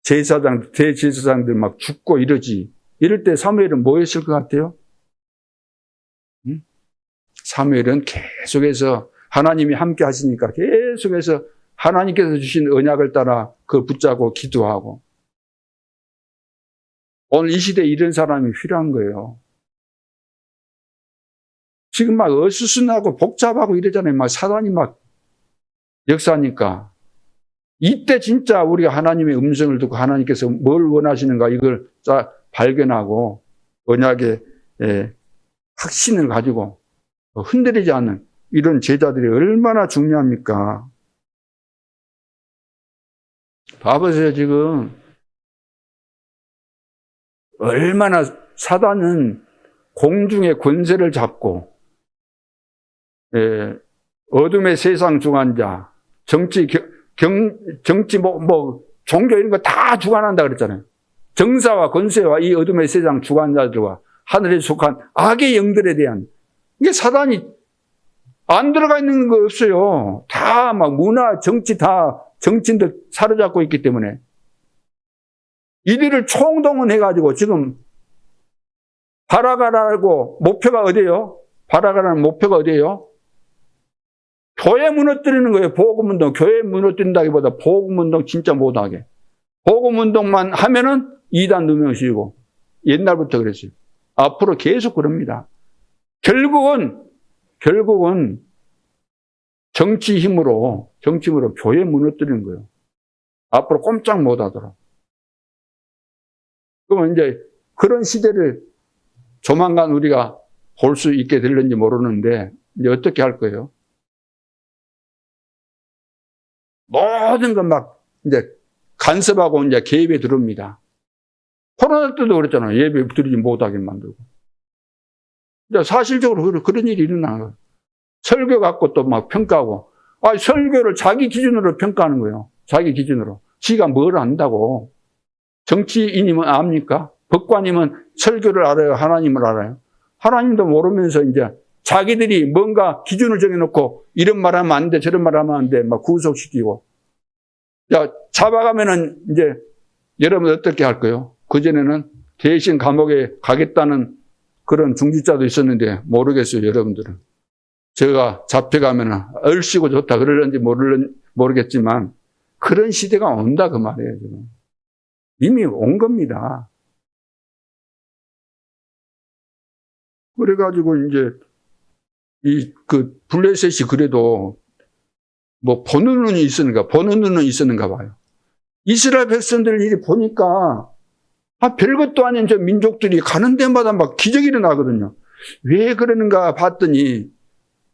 대제사장들 막 죽고 이러지. 이럴 때 사무엘은 뭐 했을 것 같아요? 사무엘은 계속해서 하나님이 함께 하시니까 계속해서 하나님께서 주신 언약을 따라 그 붙잡고 기도하고 오늘 이 시대에 이런 사람이 필요한 거예요. 지금 막 어수선하고 복잡하고 이러잖아요. 막 사단이 막 역사하니까. 이때 진짜 우리가 하나님의 음성을 듣고 하나님께서 뭘 원하시는가 이걸 발견하고 언약의 확신을 가지고 흔들리지 않는 이런 제자들이 얼마나 중요합니까? 봐보세요, 지금. 얼마나 사단은 공중의 권세를 잡고 어둠의 세상 주관자, 정치, 종교 이런 거 다 주관한다 그랬잖아요. 정사와 권세와 이 어둠의 세상 주관자들과 하늘에 속한 악의 영들에 대한 이게 사단이 안 들어가 있는 거 없어요. 다 막 문화, 정치 다 정치인들 사로잡고 있기 때문에 이들을 총동원해가지고 지금 바라가라고 목표가 어디예요? 바라가라는 목표가 어디예요? 교회 무너뜨리는 거예요. 복음운동. 교회 무너뜨린다기보다 복음운동 진짜 못하게. 복음운동만 하면은 이단 누명식이고 옛날부터 그랬어요. 앞으로 계속 그럽니다. 결국은 정치 힘으로 교회 무너뜨리는 거예요. 앞으로 꼼짝 못하도록. 그러면 이제 그런 시대를 조만간 우리가 볼 수 있게 될는지 모르는데 이제 어떻게 할 거예요? 모든 건 막 이제 간섭하고 이제 개입에 들어옵니다. 코로나 때도 그랬잖아요. 예배 드리지 못하게 만들고. 이제 사실적으로 그런 일이 일어나는 거예요. 설교 갖고 또 막 평가하고. 설교를 자기 기준으로 평가하는 거예요. 자기 기준으로. 지가 뭘 안다고. 정치인이면 압니까? 법관이면 설교를 알아요? 하나님을 알아요? 하나님도 모르면서 이제 자기들이 뭔가 기준을 정해놓고 이런 말 하면 안 돼, 저런 말 하면 안 돼, 막 구속시키고. 야, 잡아가면은 이제 여러분 어떻게 할 거예요? 그전에는 대신 감옥에 가겠다는 그런 중지자도 있었는데 모르겠어요, 여러분들은. 제가 잡혀가면은 얼씨고 좋다 그러는지 모르겠지만 그런 시대가 온다 그 말이에요, 지금. 이미 온 겁니다. 그래가지고 이제 블레셋이 그래도 뭐 보는 눈이 있었는가 봐요. 이스라엘 백성들 일이 보니까 별것도 아닌 저 민족들이 가는 데마다 막 기적이 일어나거든요. 왜 그러는가 봤더니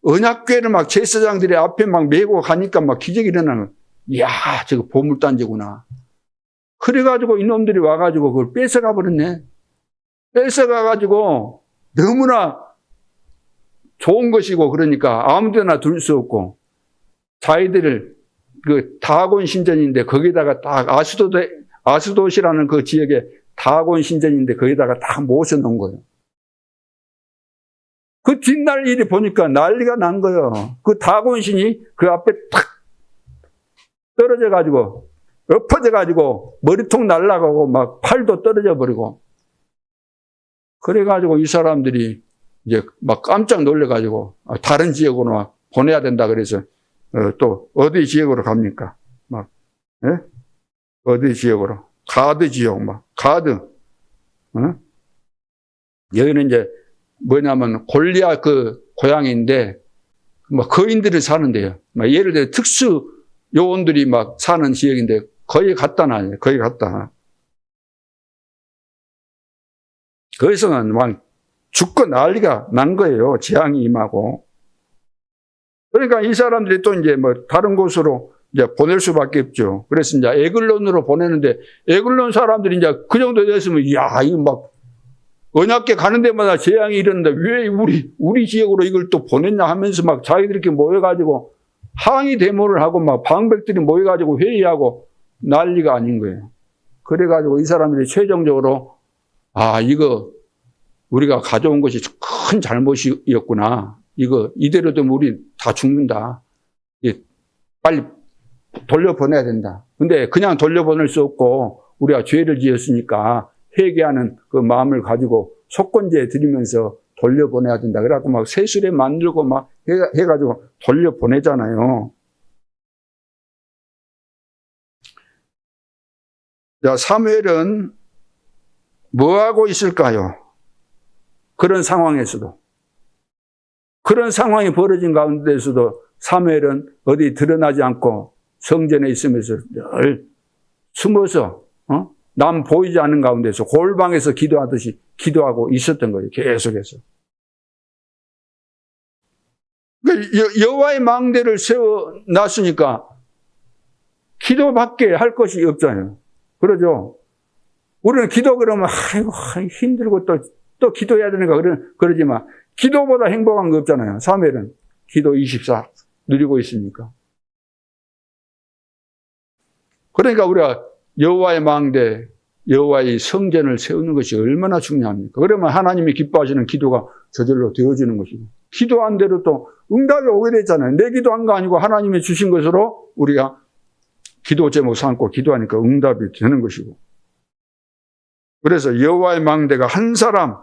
언약궤를 막 제사장들이 앞에 막 메고 가니까 막 기적이 일어나는 거예요. 이야, 저거 보물단지구나. 그래가지고 이놈들이 와가지고 그걸 뺏어가 버렸네. 뺏어가가지고 너무나 좋은 것이고 그러니까 아무 데나 둘 수 없고 자기들을 그 다곤 신전인데 거기다가 딱 아스돗이라는 그 지역에 다곤 신전인데 거기다가 딱 모셔놓은 거예요. 그 뒷날 일이 보니까 난리가 난 거예요. 그 다곤 신이 그 앞에 탁 떨어져가지고 엎어져가지고 머리통 날아가고 막 팔도 떨어져 버리고 그래가지고 이 사람들이 이제 막 깜짝 놀래가지고 다른 지역으로 막 보내야 된다 그래서 또 어디 지역으로 갑니까? 막 예? 어디 지역으로? 가드 지역 막 가드. 여기는 이제 뭐냐면 골리앗 그 고향인데 뭐 거인들이 사는데요. 막 예를 들어 특수 요원들이 막 사는 지역인데 거의 갔다 나요. 거의 갔다. 거기서는 막 죽고 난리가 난 거예요. 재앙이 임하고. 그러니까 이 사람들이 또 이제 뭐 다른 곳으로 이제 보낼 수밖에 없죠. 그래서 이제 에글론으로 보내는데 에글론 사람들이 이제 그 정도 됐으면 야, 이거 막 언약궤 가는 데마다 재앙이 일어는데 왜 우리 지역으로 이걸 또 보냈냐 하면서 막 자기들이 이렇게 모여가지고 항의 데모를 하고 막 방백들이 모여가지고 회의하고 난리가 아닌 거예요. 그래가지고 이 사람들이 최종적으로 이거 우리가 가져온 것이 큰 잘못이었구나. 이거 이대로 되면 우리 다 죽는다. 빨리 돌려보내야 된다. 근데 그냥 돌려보낼 수 없고 우리가 죄를 지었으니까 회개하는 그 마음을 가지고 속건제 드리면서 돌려보내야 된다. 그래갖고 막 새수레 만들고 막 해가지고 돌려보내잖아요. 자, 사무엘은 뭐하고 있을까요? 그런 상황에서도. 그런 상황이 벌어진 가운데서도 사무엘은 어디 드러나지 않고 성전에 있으면서 늘 숨어서 남 보이지 않는 가운데서 골방에서 기도하듯이 기도하고 있었던 거예요. 계속해서. 여호와의 망대를 세워놨으니까 기도밖에 할 것이 없잖아요. 그러죠? 우리는 기도 그러면 아이고 힘들고 또 기도해야 되는가 그러지만 기도보다 행복한 거 없잖아요. 사무엘은 기도 24 누리고 있으니까. 그러니까 우리가 여호와의 망대, 여호와의 성전을 세우는 것이 얼마나 중요합니까? 그러면 하나님이 기뻐하시는 기도가 저절로 되어지는 것이고 기도한 대로 또 응답이 오게 됐잖아요. 내 기도한 거 아니고 하나님이 주신 것으로 우리가 기도 제목 삼고 기도하니까 응답이 되는 것이고. 그래서 여호와의 망대가 한 사람,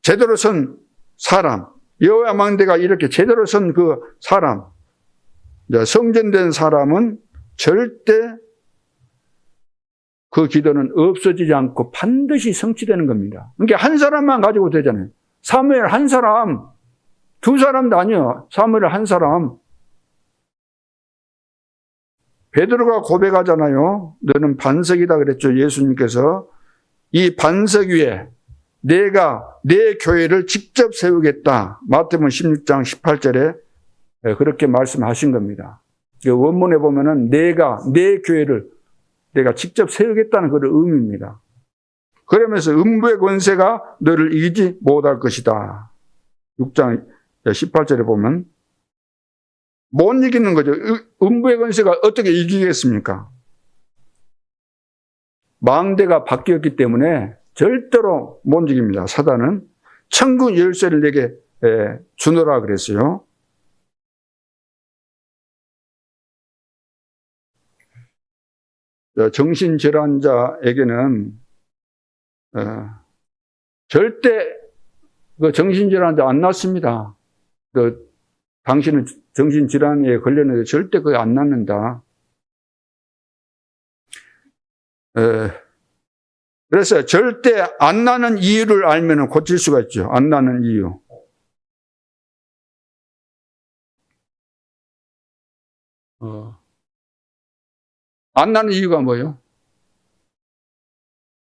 제대로 선 사람, 여호와의 망대가 이렇게 제대로 선 그 사람, 성전된 사람은 절대 그 기도는 없어지지 않고 반드시 성취되는 겁니다. 그러니까 한 사람만 가지고 되잖아요. 사무엘 한 사람, 두 사람도 아니요. 사무엘 한 사람. 베드로가 고백하잖아요. 너는 반석이다 그랬죠. 예수님께서 이 반석 위에 내가 내 교회를 직접 세우겠다. 마태복음 16장 18절에 그렇게 말씀하신 겁니다. 원문에 보면은 내가 내 교회를 내가 직접 세우겠다는 그런 의미입니다. 그러면서 음부의 권세가 너를 이기지 못할 것이다. 6장 18절에 보면 못 이기는 거죠. 음부의 권세가 어떻게 이기겠습니까? 망대가 바뀌었기 때문에 절대로 못 이깁니다. 사단은 천국 열쇠를 내게 주노라 그랬어요. 정신질환자에게는 절대 그 정신질환자 안 낫습니다. 당신은 정신질환에 걸렸는데 절대 그게 안 낫는다. 그래서 절대 안 나는 이유를 알면 고칠 수가 있죠. 안 나는 이유. 안 나는 이유가 뭐예요?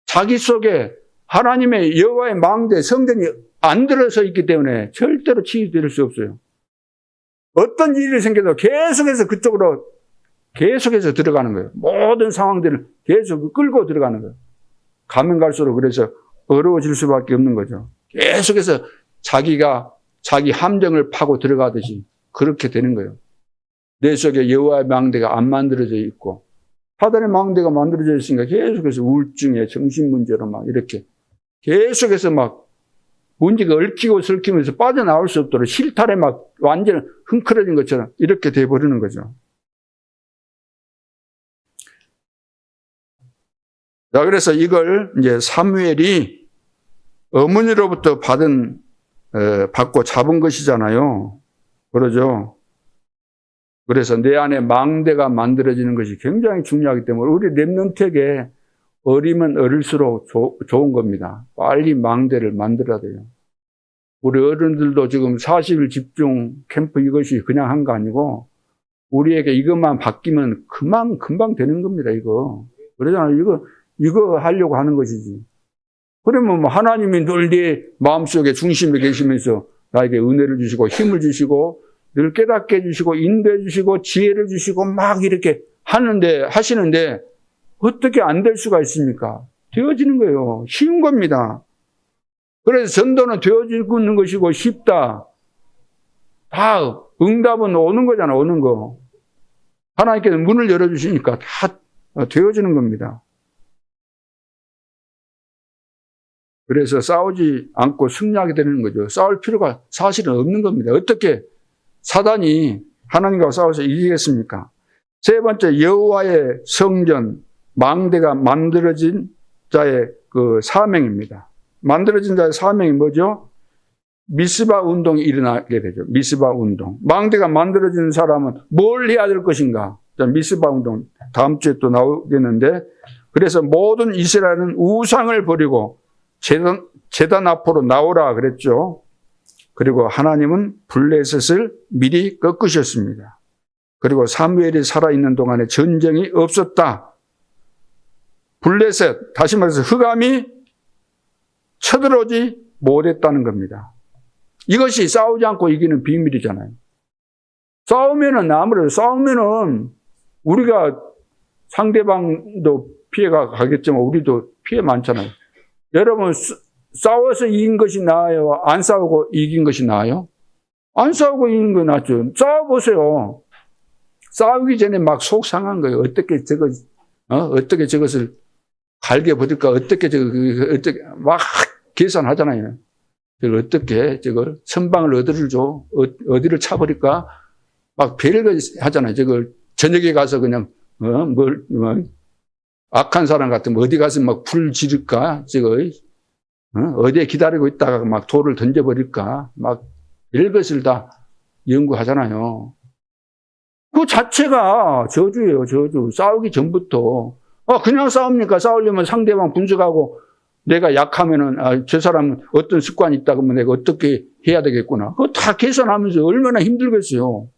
자기 속에 하나님의 여호와의 망대 성전이 안 들어서 있기 때문에 절대로 치유될 수 없어요. 어떤 일이 생겨도 계속해서 그쪽으로 계속해서 들어가는 거예요. 모든 상황들을 계속 끌고 들어가는 거예요. 가면 갈수록 그래서 어려워질 수밖에 없는 거죠. 계속해서 자기가 자기 함정을 파고 들어가듯이 그렇게 되는 거예요. 내 속에 여호와의 망대가 안 만들어져 있고 사단의 망대가 만들어져 있으니까 계속해서 우울증에 정신문제로 막 이렇게 계속해서 막 문제가 얽히고 설키면서 빠져나올 수 없도록 실타래 막 완전 흥크러진 것처럼 이렇게 돼버리는 거죠. 자, 그래서 이걸 이제 사무엘이 어머니로부터 받고 잡은 것이잖아요. 그러죠. 그래서 내 안에 망대가 만들어지는 것이 굉장히 중요하기 때문에 우리 렘넌트에게 어리면 어릴수록 좋은 겁니다. 빨리 망대를 만들어야 돼요. 우리 어른들도 지금 40일 집중 캠프 이것이 그냥 한 거 아니고 우리에게 이것만 바뀌면 금방 되는 겁니다. 이거. 그러잖아요. 이거 하려고 하는 것이지. 그러면 뭐 하나님이 늘 네 마음속에 중심에 계시면서 나에게 은혜를 주시고 힘을 주시고 늘 깨닫게 해주시고 인도해 주시고 지혜를 주시고 막 이렇게 하시는데 어떻게 안 될 수가 있습니까? 되어지는 거예요. 쉬운 겁니다. 그래서 전도는 되어지는 것이고 쉽다. 다 응답은 오는 거잖아. 오는 거. 하나님께서 문을 열어주시니까 다 되어지는 겁니다. 그래서 싸우지 않고 승리하게 되는 거죠. 싸울 필요가 사실은 없는 겁니다. 어떻게 사단이 하나님과 싸워서 이기겠습니까? 세 번째, 여호와의 성전, 망대가 만들어진 자의 그 사명입니다. 만들어진 자의 사명이 뭐죠? 미스바 운동이 일어나게 되죠. 미스바 운동. 망대가 만들어진 사람은 뭘 해야 될 것인가? 미스바 운동. 다음 주에 또 나오겠는데, 그래서 모든 이스라엘은 우상을 버리고 제단 앞으로 나오라 그랬죠. 그리고 하나님은 블레셋을 미리 꺾으셨습니다. 그리고 사무엘이 살아있는 동안에 전쟁이 없었다. 블레셋, 다시 말해서 흑암이 쳐들어오지 못했다는 겁니다. 이것이 싸우지 않고 이기는 비밀이잖아요. 싸우면은 우리가 상대방도 피해가 가겠지만 우리도 피해 많잖아요. 여러분, 싸워서 이긴 것이 나아요? 안 싸우고 이긴 것이 나아요? 안 싸우고 이긴 거 낫죠. 싸워보세요. 싸우기 전에 막 속 상한 거예요. 어떻게 저것을 갈겨버릴까? 어떻게 막 계산하잖아요. 저걸 선방을 어디를 줘? 어디를 차버릴까? 막 별거 하잖아요. 저걸 저녁에 가서 그냥, 악한 사람 같으면 어디 가서 막 불 지를까? 어디에 기다리고 있다가 막 돌을 던져버릴까? 막 별것을 다 연구하잖아요. 그 자체가 저주예요, 저주. 싸우기 전부터. 그냥 싸웁니까? 싸우려면 상대방 분석하고 내가 약하면은, 저 사람은 어떤 습관이 있다 그러면 내가 어떻게 해야 되겠구나. 그거 다 계산하면서 얼마나 힘들겠어요.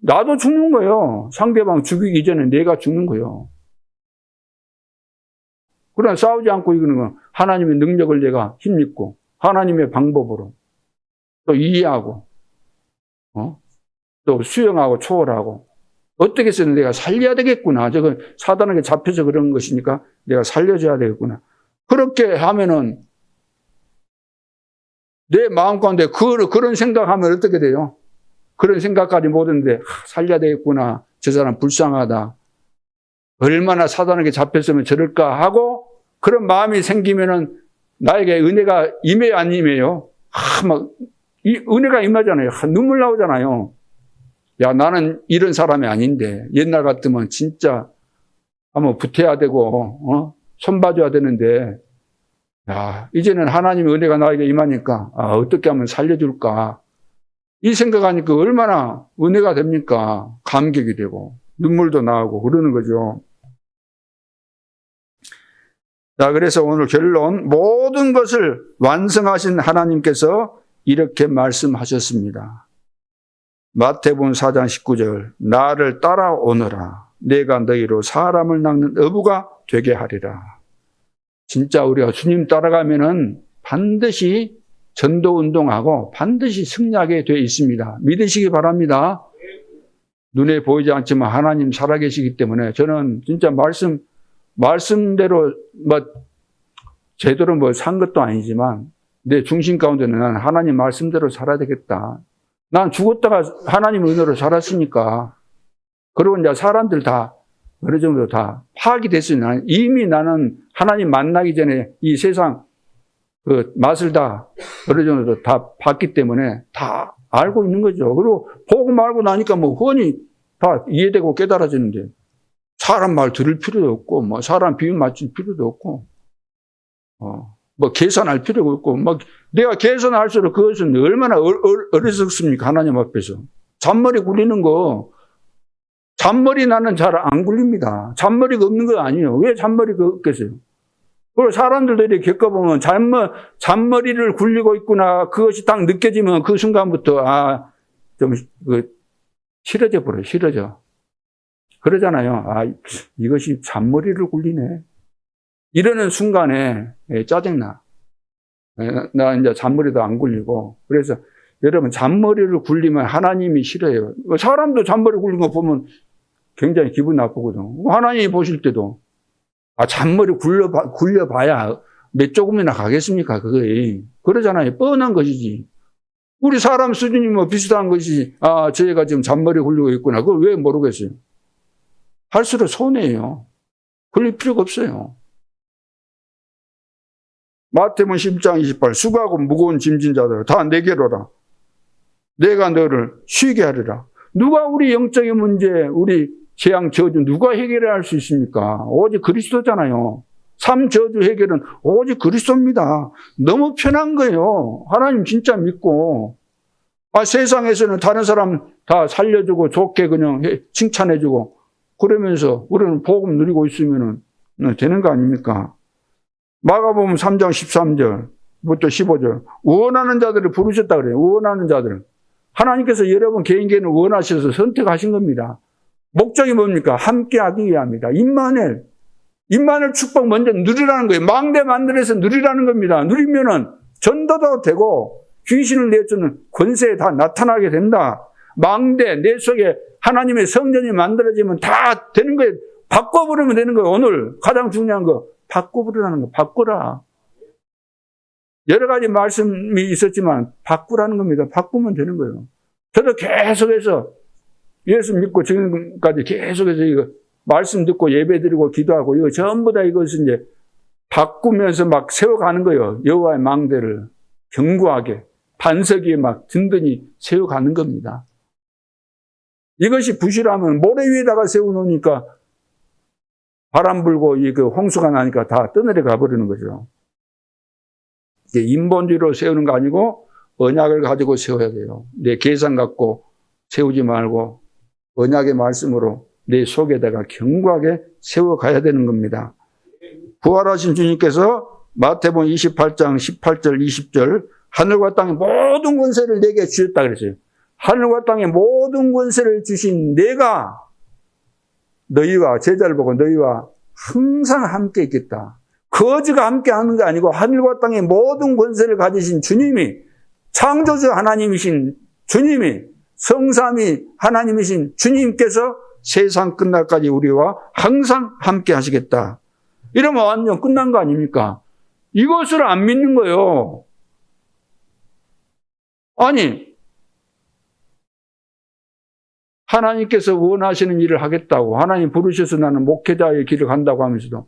나도 죽는 거예요. 상대방 죽이기 전에 내가 죽는 거예요. 그러나 싸우지 않고 이기는 건 하나님의 능력을 내가 힘입고 하나님의 방법으로 또 이해하고 또 수용하고 초월하고 어떻게 해서는 내가 살려야 되겠구나. 저건 사단에게 잡혀서 그런 것이니까 내가 살려줘야 되겠구나. 그렇게 하면은 내 마음 가운데 그런 생각하면 어떻게 돼요? 그런 생각까지 못했는데 살려야 되겠구나. 저 사람 불쌍하다. 얼마나 사단에게 잡혔으면 저럴까 하고 그런 마음이 생기면은 나에게 은혜가 임해요, 안 임해요? 은혜가 임하잖아요. 눈물 나오잖아요. 야, 나는 이런 사람이 아닌데 옛날 같으면 진짜 한번 붙어야 되고 손봐줘야 되는데 야, 이제는 하나님의 은혜가 나에게 임하니까 어떻게 하면 살려줄까? 이 생각하니까 얼마나 은혜가 됩니까? 감격이 되고 눈물도 나오고 그러는 거죠. 자, 그래서 오늘 결론, 모든 것을 완성하신 하나님께서 이렇게 말씀하셨습니다. 마태복음 4장 19절, 나를 따라오너라. 내가 너희로 사람을 낚는 어부가 되게 하리라. 진짜 우리가 주님 따라가면은 반드시 전도운동하고 반드시 승리하게 되어 있습니다. 믿으시기 바랍니다. 눈에 보이지 않지만 하나님 살아계시기 때문에 저는 진짜 말씀대로 제대로 뭐 산 것도 아니지만 내 중심 가운데는 난 하나님 말씀대로 살아야 되겠다. 난 죽었다가 하나님 은혜로 살았으니까. 그리고 이제 사람들 다 어느 정도 다 파악이 됐으니 이미 나는 하나님 만나기 전에 이 세상 그 맛을 다 어느 정도 다 봤기 때문에 다 알고 있는 거죠. 그리고 복음 알고 나니까 뭐 훤히 다 이해되고 깨달아지는데 사람 말 들을 필요도 없고 뭐 사람 비유 맞출 필요도 없고 뭐 계산할 필요가 없고 막 내가 계산할수록 그것은 얼마나 어리석습니까? 하나님 앞에서. 잔머리 굴리는 거 잔머리 나는 잘 안 굴립니다. 잔머리가 없는 거 아니에요. 왜 잔머리가 없겠어요? 그리고 사람들도 이렇게 겪어보면 잔머리를 굴리고 있구나. 그것이 딱 느껴지면 그 순간부터 좀 싫어져 버려요. 싫어져. 그러잖아요. 이것이 잔머리를 굴리네. 이러는 순간에 짜증나. 나 이제 잔머리도 안 굴리고. 그래서 여러분 잔머리를 굴리면 하나님이 싫어요. 사람도 잔머리 굴린 거 보면 굉장히 기분 나쁘거든. 하나님이 보실 때도 잔머리 굴려봐야 몇 조금이나 가겠습니까? 그거에. 그러잖아요. 뻔한 것이지. 우리 사람 수준이 뭐 비슷한 것이 저 애가 지금 잔머리 굴리고 있구나. 그걸 왜 모르겠어요? 할수록 손해예요. 굴릴 필요가 없어요. 마태복음 10장 28 수고하고 무거운 짐진 자들아 다 내게로라. 내가 너를 쉬게 하리라. 누가 우리 영적인 문제, 우리 재앙 저주 누가 해결할 수 있습니까? 오직 그리스도잖아요. 삶 저주 해결은 오직 그리스도입니다. 너무 편한 거예요. 하나님 진짜 믿고 세상에서는 다른 사람 다 살려주고 좋게 그냥 칭찬해주고 그러면서 우리는 복음 누리고 있으면 되는 거 아닙니까? 마가복음 3장 13절부터 15절 원하는 자들을 부르셨다 그래요. 원하는 자들을. 하나님께서 여러분 개인을 원하셔서 선택하신 겁니다. 목적이 뭡니까? 함께하기 위함이다. 임마누엘 축복 먼저 누리라는 거예요. 망대 만들어서 누리라는 겁니다. 누리면은 전도도 되고 귀신을 내쫓는 권세에 다 나타나게 된다. 망대 내 속에 하나님의 성전이 만들어지면 다 되는 거예요. 바꿔버리면 되는 거예요. 오늘 가장 중요한 거 바꿔버리라는 거. 바꾸라. 여러 가지 말씀이 있었지만 바꾸라는 겁니다. 바꾸면 되는 거예요. 저도 계속해서 예수 믿고 지금까지 계속해서 이거 말씀 듣고 예배 드리고 기도하고 이거 전부 다 이것을 이제 바꾸면서 막 세워가는 거예요. 여호와의 망대를 견고하게 반석 위에 막 든든히 세워가는 겁니다. 이것이 부실하면 모래 위에다가 세워놓으니까 바람 불고 홍수가 나니까 다 떠내려 가버리는 거죠. 이게 인본주의로 세우는 거 아니고 언약을 가지고 세워야 돼요. 내 계산 갖고 세우지 말고 언약의 말씀으로 내 속에다가 견고하게 세워가야 되는 겁니다. 부활하신 주님께서 마태복음 28장 18절 20절 하늘과 땅의 모든 권세를 내게 주셨다 그랬어요. 하늘과 땅의 모든 권세를 주신 내가 너희와 제자를 보고 너희와 항상 함께 있겠다. 거지가 함께 하는 게 아니고 하늘과 땅의 모든 권세를 가지신 주님이 창조주 하나님이신 주님이 성삼위 하나님이신 주님께서 세상 끝날까지 우리와 항상 함께 하시겠다. 이러면 완전 끝난 거 아닙니까? 이것을 안 믿는 거예요. 아니 하나님께서 원하시는 일을 하겠다고 하나님 부르셔서 나는 목회자의 길을 간다고 하면서도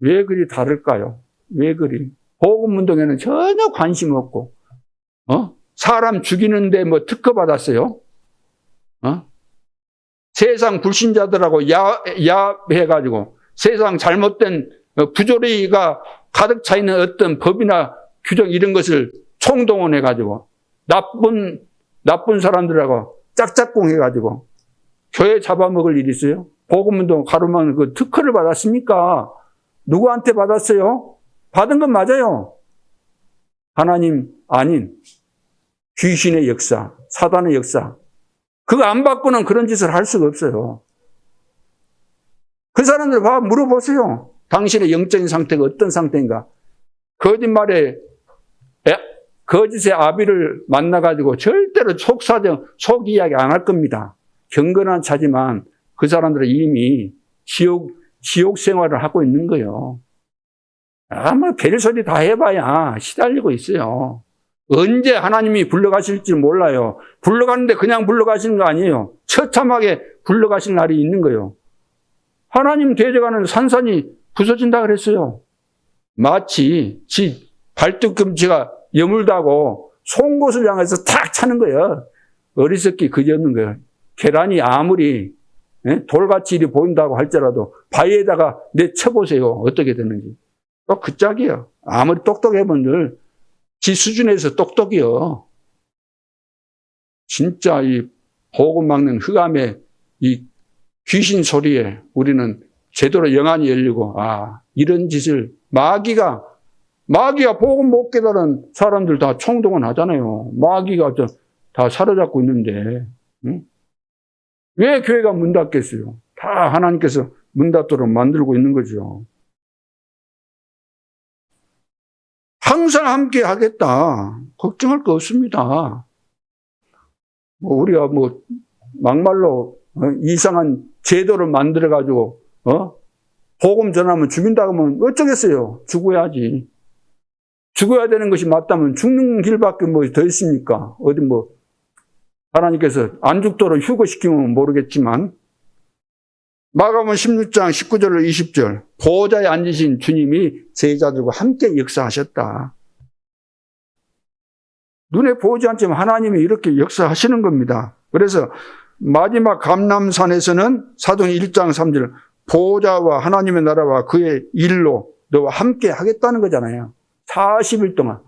왜 그리 다를까요? 왜 그리? 복음운동에는 전혀 관심 없고 사람 죽이는데 뭐 특허 받았어요? 세상 불신자들하고 야해가지고 세상 잘못된 부조리가 가득 차 있는 어떤 법이나 규정 이런 것을 총동원해가지고 나쁜 사람들하고 짝짝꿍해가지고 교회 잡아먹을 일이 있어요? 복음운동 가로막는 그 특허를 받았습니까? 누구한테 받았어요? 받은 건 맞아요. 하나님 아닌 귀신의 역사, 사단의 역사. 그거 안 받고는 그런 짓을 할 수가 없어요. 그 사람들 물어보세요. 당신의 영적인 상태가 어떤 상태인가? 거짓의 아비를 만나가지고 절대로 속 이야기 안 할 겁니다. 경건한 차지만 그 사람들은 이미 지옥 생활을 하고 있는 거예요. 뭐 별소리 다 해봐야 시달리고 있어요. 언제 하나님이 불러가실지 몰라요. 불러가는데 그냥 불러가시는 거 아니에요. 처참하게 불러가실 날이 있는 거예요. 하나님 대적하는 산산이 부서진다 그랬어요. 마치 지 발뒤꿈치가 여물다고 송곳을 향해서 탁 차는 거예요. 어리석기 그지없는 거예요. 계란이 아무리 돌같이 이리 보인다고 할지라도 바위에다가 내쳐보세요. 어떻게 되는지. 또 그 짝이에요. 아무리 똑똑해본들 지 수준에서 똑똑이요. 진짜 이 복음 막는 흑암의 이 귀신 소리에 우리는 제대로 영안이 열리고, 이런 짓을 마귀가 복음 못 깨달은 사람들 다 총동원 하잖아요. 마귀가 다 사로잡고 있는데, 응? 왜 교회가 문 닫겠어요? 다 하나님께서 문 닫도록 만들고 있는 거죠. 항상 함께 하겠다. 걱정할 거 없습니다. 우리가 막말로 이상한 제도를 만들어가지고 복음 전하면 죽인다 그러면 어쩌겠어요. 죽어야지. 죽어야 되는 것이 맞다면 죽는 길밖에 더 있습니까? 어디 하나님께서 안 죽도록 휴거시키면 모르겠지만 마가복음 16장 19절로 20절 보좌에 앉으신 주님이 제자들과 함께 역사하셨다. 눈에 보이지 않지만 하나님이 이렇게 역사하시는 겁니다. 그래서 마지막 감람산에서는 사도행 1장 3절 보좌와 하나님의 나라와 그의 일로 너와 함께 하겠다는 거잖아요. 40일 동안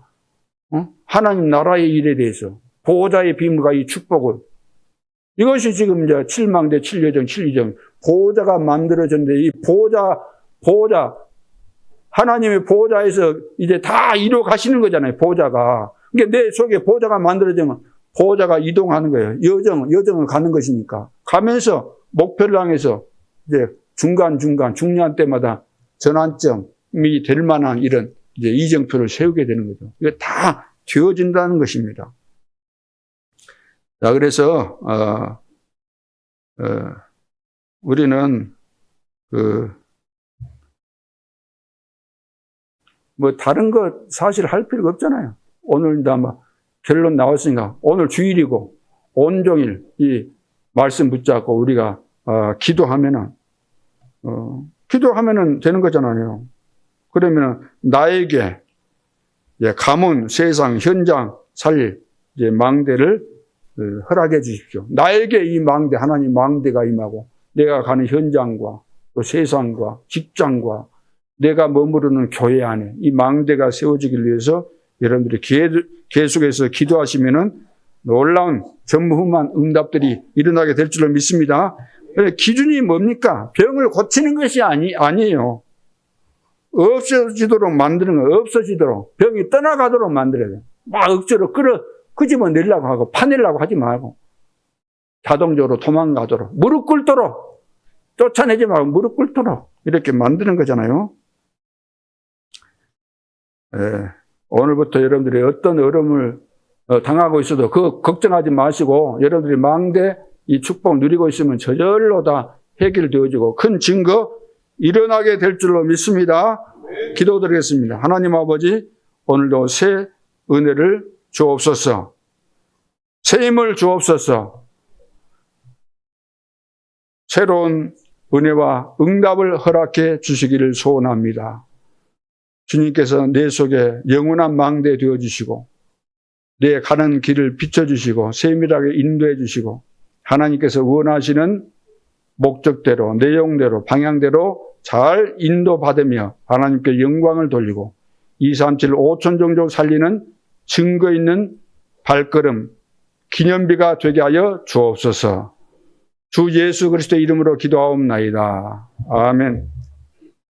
하나님 나라의 일에 대해서 보좌의 비밀과 이 축복을, 이것이 지금 이제 7망대 7여정 7위정 보좌가 만들어졌는데, 이 보좌 하나님의 보좌에서 이제 다 이루어 가시는 거잖아요. 보좌가. 그러니까 내 속에 보좌가 만들어지면 보좌가 이동하는 거예요. 여정을 가는 것이니까. 가면서 목표를 향해서 이제 중간 중요한 때마다 전환점이 될 만한 이런 이제 이정표를 세우게 되는 거죠. 이거 다 되어진다는 것입니다. 자, 그래서 우리는 다른 거 사실 할 필요가 없잖아요. 오늘 아마 결론 나왔으니까 오늘 주일이고 온종일 이 말씀 붙잡고 우리가 기도하면은 되는 거잖아요. 그러면 나에게 가문, 세상, 현장 살 이제 망대를 허락해 주십시오. 나에게 이 망대, 하나님 망대가 임하고 내가 가는 현장과 또 세상과 직장과 내가 머무르는 교회 안에 이 망대가 세워지기 위해서 여러분들이 계속해서 기도하시면은 놀라운 전무후무한 응답들이 일어나게 될 줄로 믿습니다. 기준이 뭡니까? 병을 고치는 것이 아니에요. 없어지도록 만드는 거예요. 없어지도록. 병이 떠나가도록 만들어야 돼요. 막 억지로 끄집어내려고 하고 파내려고 하지 말고 자동적으로 도망가도록, 무릎 꿇도록, 쫓아내지 말고 무릎 꿇도록 이렇게 만드는 거잖아요. 오늘부터 여러분들이 어떤 어려움을 당하고 있어도 그거 걱정하지 마시고 여러분들이 망대 이 축복 누리고 있으면 저절로 다 해결되어지고 큰 증거 일어나게 될 줄로 믿습니다. 기도드리겠습니다. 하나님 아버지, 오늘도 새 은혜를 주옵소서. 새 힘을 주옵소서. 새로운 은혜와 응답을 허락해 주시기를 소원합니다. 주님께서 내 속에 영원한 망대 되어주시고 내 가는 길을 비춰주시고 세밀하게 인도해 주시고 하나님께서 원하시는 목적대로, 내용대로, 방향대로 잘 인도받으며 하나님께 영광을 돌리고 237, 5천 종족 살리는 증거 있는 발걸음, 기념비가 되게 하여 주옵소서. 주 예수 그리스도의 이름으로 기도하옵나이다. 아멘.